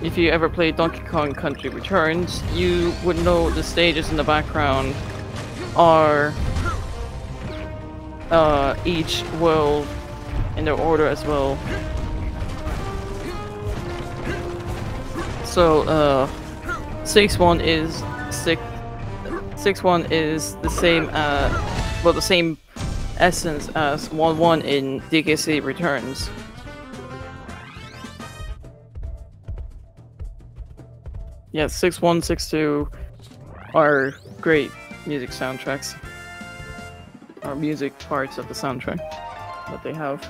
If you ever played Donkey Kong Country Returns, you would know the stages in the background are each world in their order as well. So 6-1 is 6-1 is the same well, the same essence as 1-1 in DKC Returns. Yeah, 6-1, 6-2 are great music soundtracks. Or music parts of the soundtrack that they have.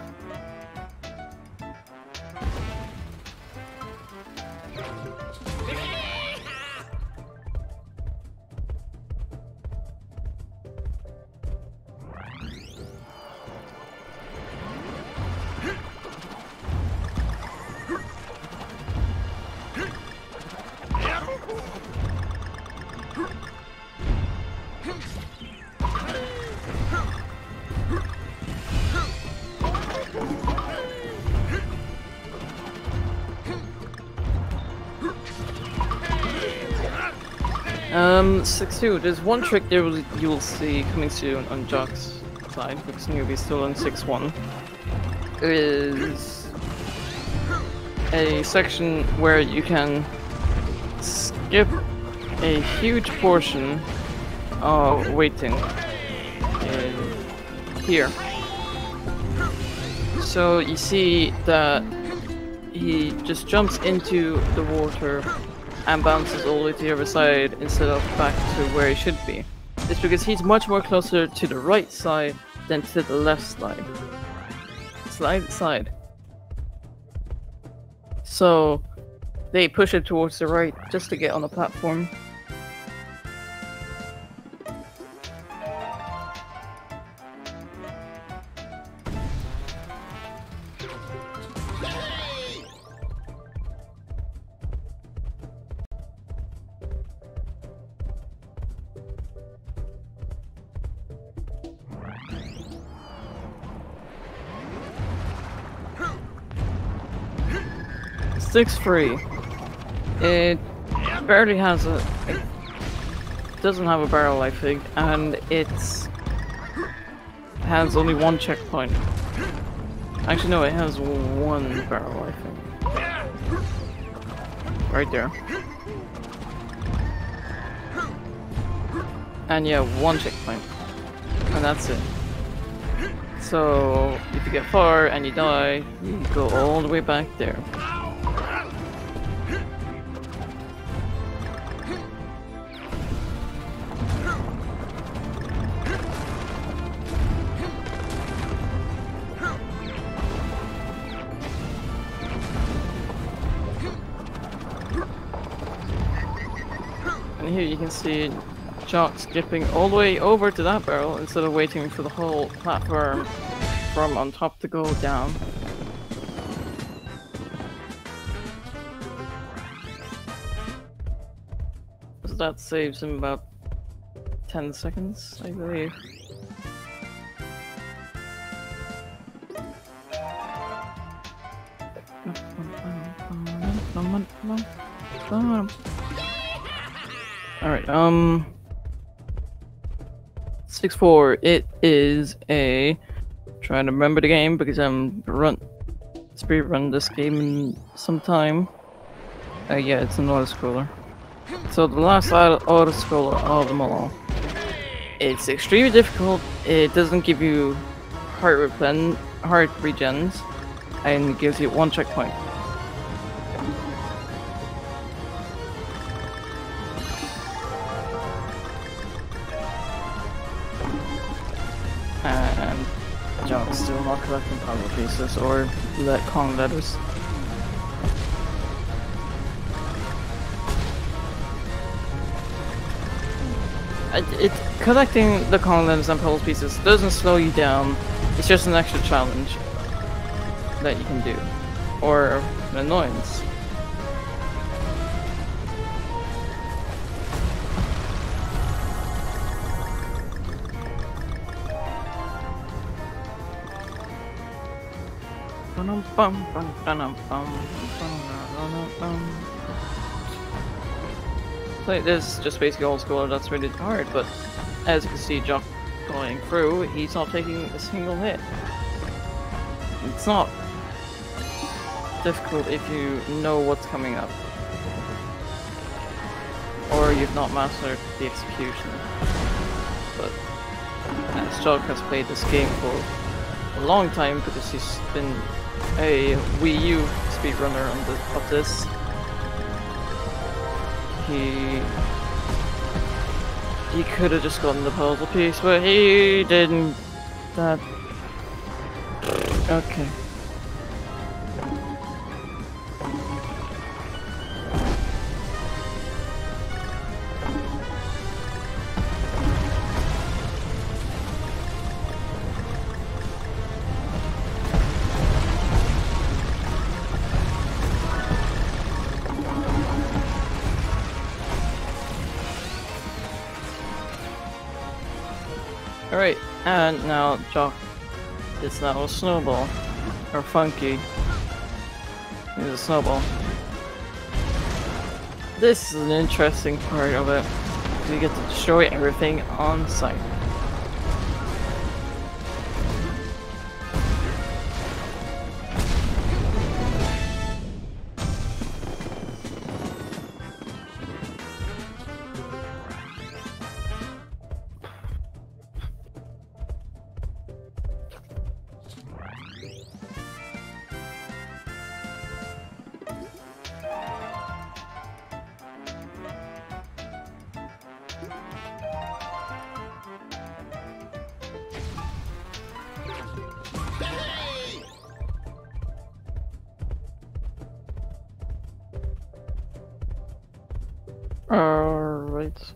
Um, 6-2, there's one trick there you will see coming soon on Jock's side, because Newby's still on 6-1. Is a section where you can skip a huge portion of waiting here. So you see that he just jumps into the water and bounces all the way to the other side instead of back to where he should be. It's because he's much more closer to the right side than to the left side. Side. So they push it towards the right just to get on the platform. Six-free. It barely has it doesn't have a barrel, I think, and it has only one checkpoint. Actually, no, it has one barrel, I think. Right there. And yeah, one checkpoint. And that's it. So, if you get far and you die, you go all the way back there. And here you can see Jock skipping all the way over to that barrel instead of waiting for the whole platform from on top to go down. So that saves him about 10 seconds, I believe. Alright, 6-4, it is a... trying to remember the game because I'm speedrun this game in some time. Yeah, it's an auto-scroller. So the last auto-scroller of them all. It's extremely difficult. It doesn't give you heart regens, and it gives you one checkpoint. And John's still not collecting puzzle pieces or Kong letters. Collecting the Kong letters and puzzle pieces doesn't slow you down. It's just an extra challenge that you can do, or an annoyance. Like this, just basically old school. That's really hard, but as you can see, Jock going through, he's not taking a single hit. It's not difficult if you know what's coming up, or you've not mastered the execution. But as Jock has played this game for a long time, because he's been a Wii U speedrunner of this, he could have just gotten the puzzle piece, but he didn't. That okay. Alright, and now Jock is now a snowball. Or Funky. He's a snowball. This is an interesting part of it. You get to destroy everything on sight. Alright.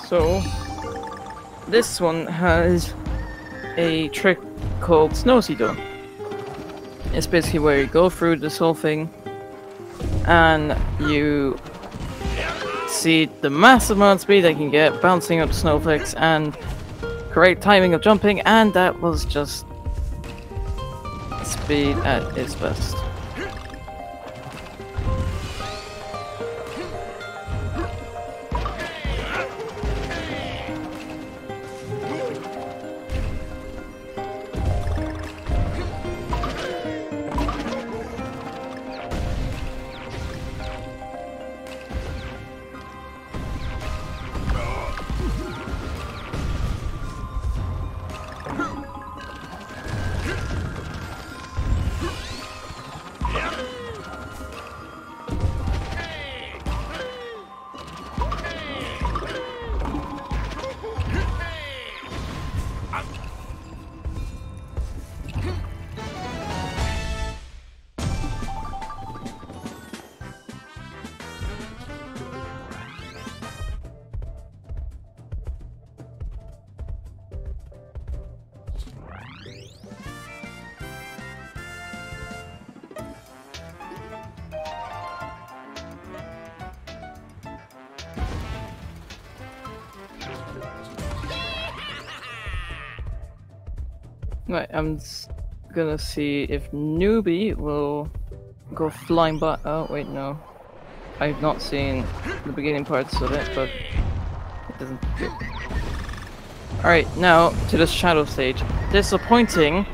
So, this one has a trick called Snow Seeder. It's basically where you go through this whole thing and you see the massive amount of speed they can get, bouncing up snowflakes, and correct timing of jumping, and that was just speed at its best. Right, I'm gonna see if Newby will go flying by. Oh, wait, no. I've not seen the beginning parts of it, but it doesn't fit. Alright, now to the shadow stage. Disappointing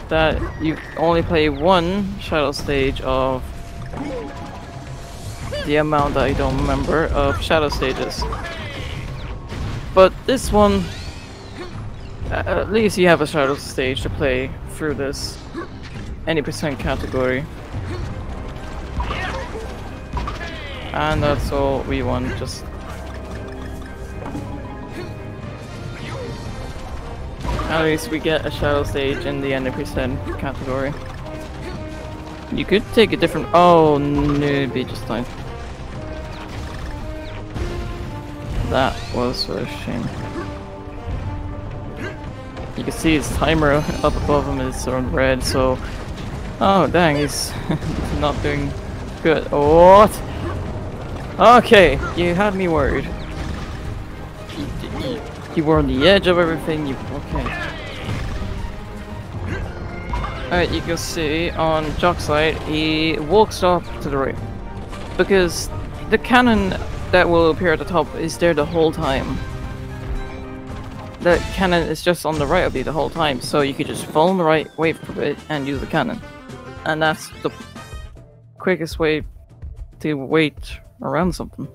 that you only play one shadow stage of the amount that I don't remember of shadow stages. But this one, at least you have a shadow stage to play through this any percent category. And that's all we want, just at least we get a shadow stage in the any percent category. You could take a different— oh, Newby just died. That was a shame. You can see his timer up above him is on red, so... oh dang, he's not doing good. What? Okay, you had me worried. You were on the edge of everything, okay. Alright, you can see on Jock's side, he walks up to the right. Because the cannon that will appear at the top is there the whole time. The cannon is just on the right of you the whole time, so you could just fall on the right, wait for it, and use the cannon. And that's the quickest way to wait around something.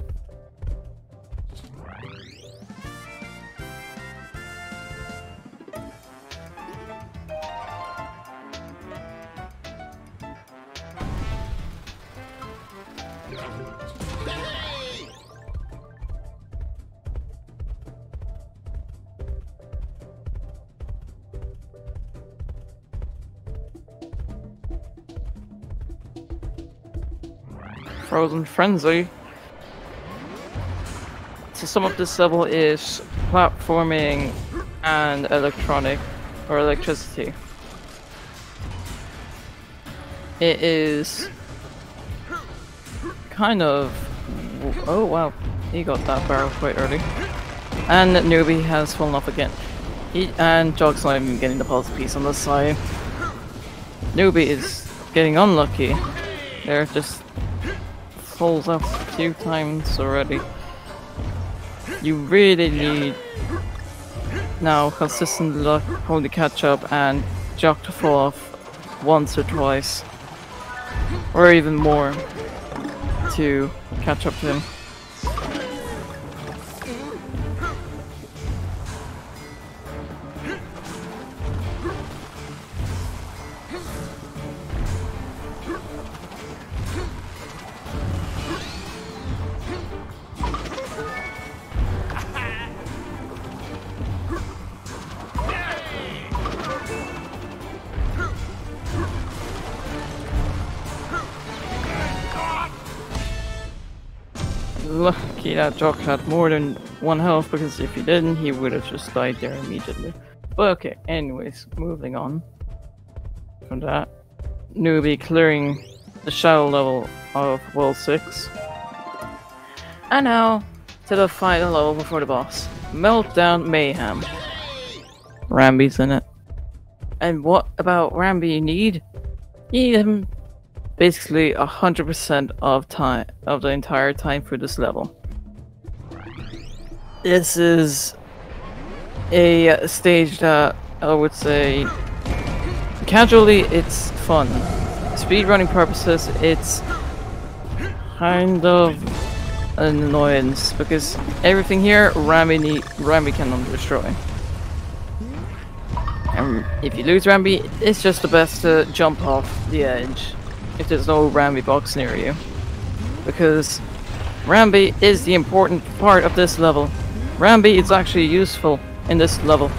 Frozen Frenzy. To sum up, this level is platforming and electronic or electricity. It is kind of— oh wow, he got that barrel quite early. And Newby has fallen off again. And Jock's not even getting the pulse piece on the side. Newby is getting unlucky. They're just falls off a few times already. You really need now consistent luck, holding catch up, and Jock to fall off once or twice, or even more, to catch up to him. Lucky that Jock had more than one health, because if he didn't, he would have just died there immediately. But okay, anyways, moving on from that. Newby clearing the shadow level of World 6. And now to the final level before the boss. Meltdown Mayhem. Ramby's in it. And what about Ramby you need? You need him basically 100% of the entire time through this level. This is a stage that I would say casually it's fun. Speedrunning purposes, it's kind of an annoyance because everything here Ramby cannot destroy. And if you lose Ramby, it's just the best to jump off the edge if there's no Ramby box near you, because Ramby is the important part of this level. Ramby is actually useful in this level.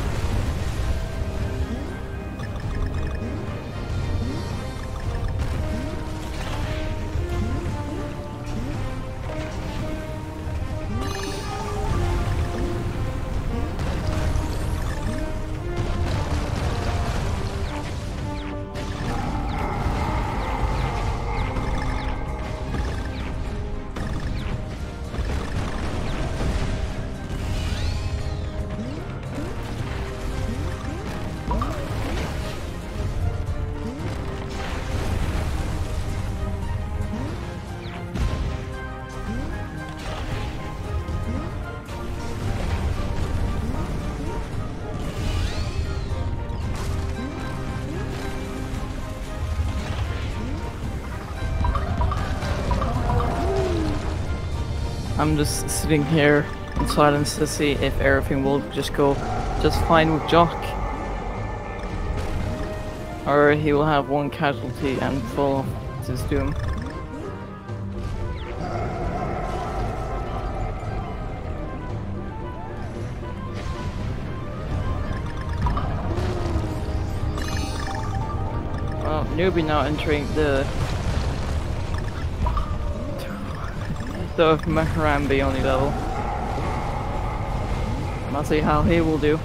I'm just sitting here in silence to see if everything will just go just fine with Jock. Or he will have one casualty and fall to his doom. Well, Newby now entering the Maharambi only level. I'll see how he will do.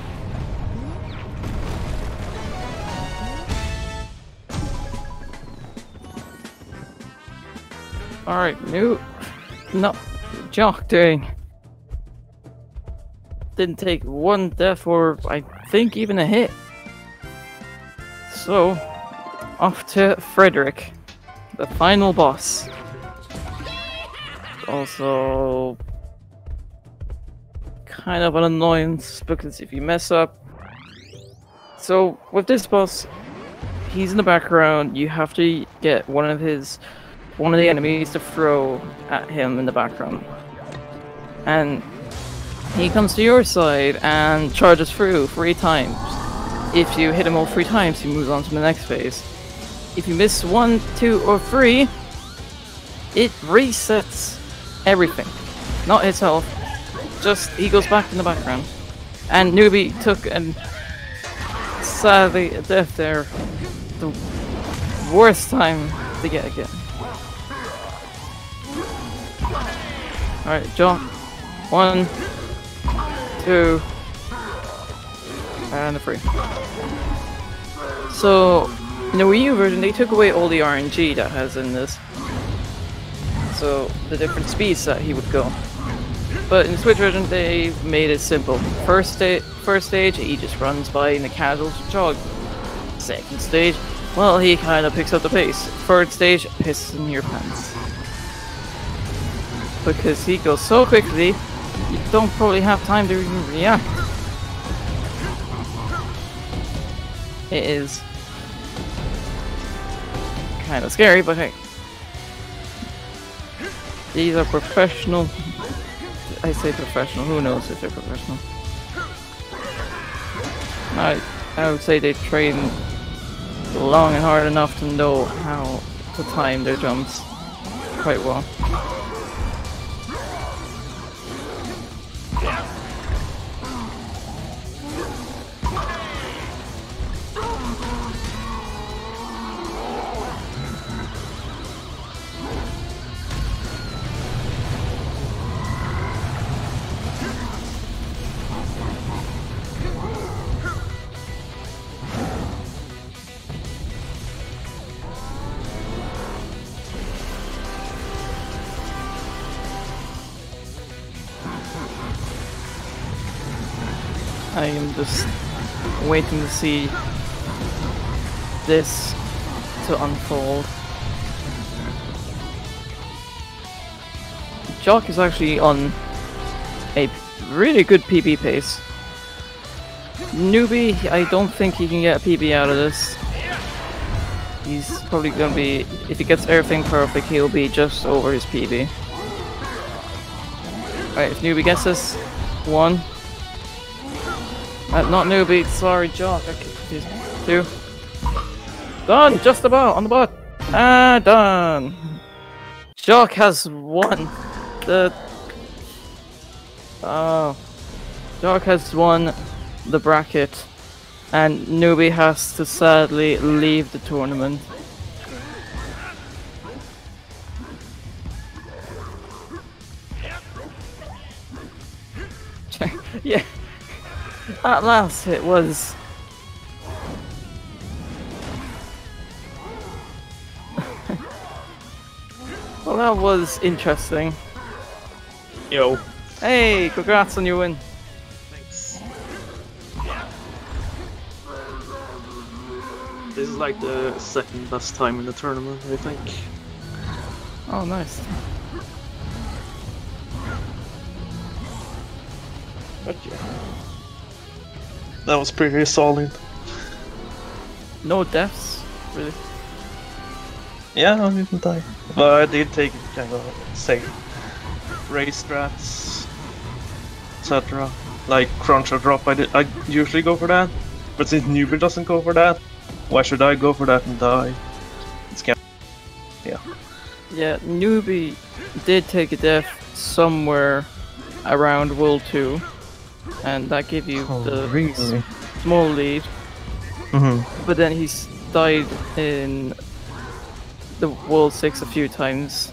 Alright, no, Jock doing. Didn't take one death or I think even a hit. So, off to Frederick, the final boss. Also, kind of an annoyance because if you mess up. So, with this boss, he's in the background, you have to get one of the enemies to throw at him in the background. And he comes to your side and charges through 3 times. If you hit him all 3 times, he moves on to the next phase. If you miss 1, 2, or 3, it resets everything. Not his health, just he goes back in the background. And Newby took an sadly a death there. The worst time to get again. Alright, Jock. 1, 2, and a 3. So, in the Wii U version, they took away all the RNG that has in this. So, the different speeds that he would go. But in the Switch version, they made it simple. First stage, he just runs by in a casual jog. Second stage, well, he kind of picks up the pace. Third stage, pisses in your pants. Because he goes so quickly, you don't probably have time to even react. It is kind of scary, but hey. These are professional. I say professional, who knows if they're professional. I would say they train long and hard enough to know how to time their jumps quite well. I am just waiting to see this to unfold. Jock is actually on a really good PB pace. Newby, I don't think he can get a PB out of this. He's probably gonna be, if he gets everything perfect, he'll be just over his PB. Alright, if Newby gets this, 1. Not Newby, sorry, Jock. I confused. 2. Done! Just about! On the butt! Ah, done! Jock has won the... Jock has won the bracket. And Newby has to sadly leave the tournament. Yeah. At last it was. Well, that was interesting. Yo. Hey, congrats on your win. Thanks. This is like the second best time in the tournament, I think. Oh, nice. But yeah. That was pretty solid. No deaths, really. Yeah, I didn't die. But I did take it kind of safe. race strats, etc. Like crunch or drop, I usually go for that. But since Newby doesn't go for that, why should I go for that and die? It's kind of, yeah. Yeah, Newby did take a death somewhere around World 2, and that gave you the really? small lead. Mm-hmm. But then he's died in the World 6 a few times,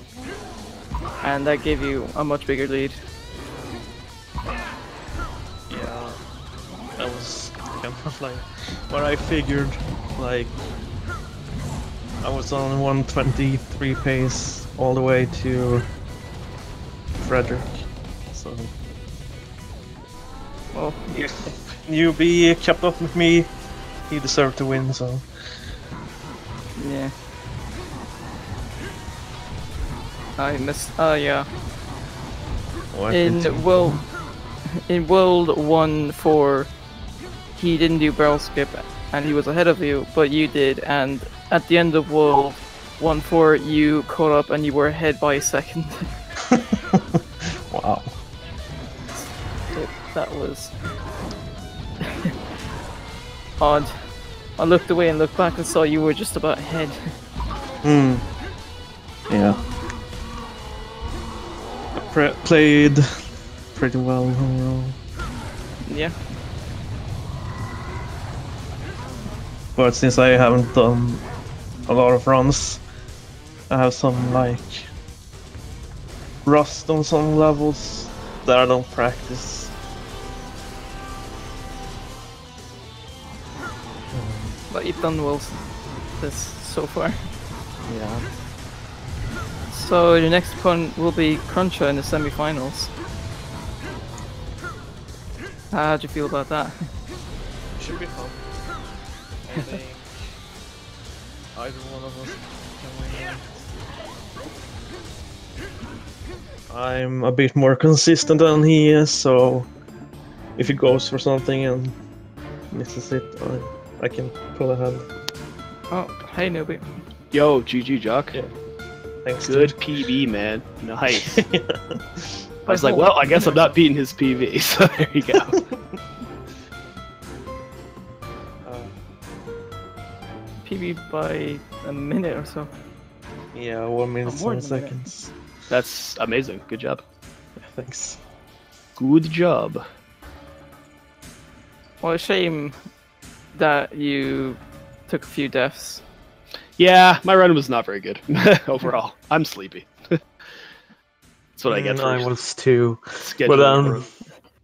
and that gave you a much bigger lead. Yeah, that was kind of like what I figured. Like, I was on 123 pace all the way to Frederick, so Well, if Newby kept up with me, he deserved to win. So yeah. I missed. Oh yeah. what In World 1-4, he didn't do barrel skip, and he was ahead of you, but you did. And at the end of World 1-4, you caught up, and you were ahead by a second. Wow. That was odd. I looked away and looked back and saw you were just about ahead. Hmm. Yeah. I played pretty well overall. Yeah. But since I haven't done a lot of runs, I have some like rust on some levels that I don't practice. But you've done well this so far. Yeah. So the next opponent will be Cruncher in the semi-finals. How'd you feel about that? Should be fun. I think either one of us can win. I'm a bit more consistent than he is, so if he goes for something and misses it, I can pull ahead. Oh, hey Newby. Yo, GG Jock. Yeah. Thanks. Good dude. PB, man. Nice. I was like, well, I guess I'm not beating his PV, so there you go. PB by a minute or so. Yeah, 1 minute, more 7 than a minute. seconds. That's amazing. Good job. Yeah, thanks. Good job. Well, a shame that you took a few deaths. Yeah, my run was not very good overall. I'm sleepy. That's what I get for I was too. scheduling.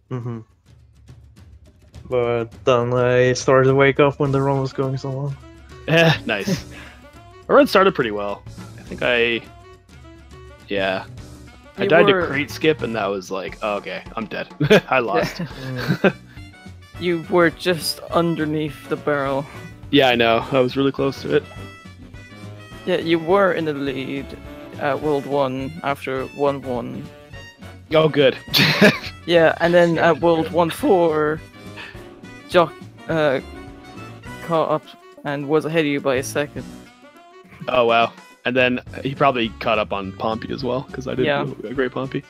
Mm-hmm. But then I started to wake up when the run was going so long. Nice. My run started pretty well. I think I You died were- to crate skip, and that was like, oh, okay, I'm dead. I lost. You were just underneath the barrel. Yeah, I know. I was really close to it. Yeah, you were in the lead at World 1 after 1-1. Oh, good. Yeah, and then at World 1-4, Jock caught up and was ahead of you by a second. Oh, wow. And then he probably caught up on Pompey as well, because I did a great Pompey.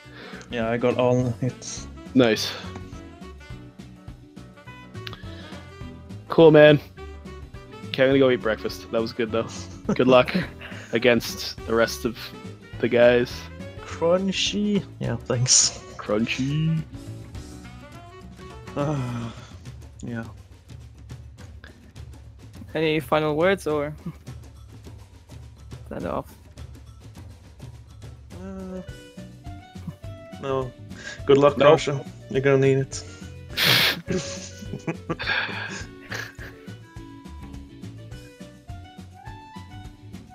Yeah, I got all hits. Nice. Cool, man. Okay, I'm gonna go eat breakfast. That was good, though. Good luck against the rest of the guys. Crunchy. Yeah, thanks. Crunchy. Yeah. Any final words or that off? No. Good luck, Nope. Russia. You're gonna need it.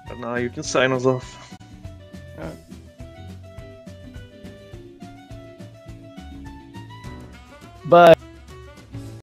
But now you can sign us off. Bye.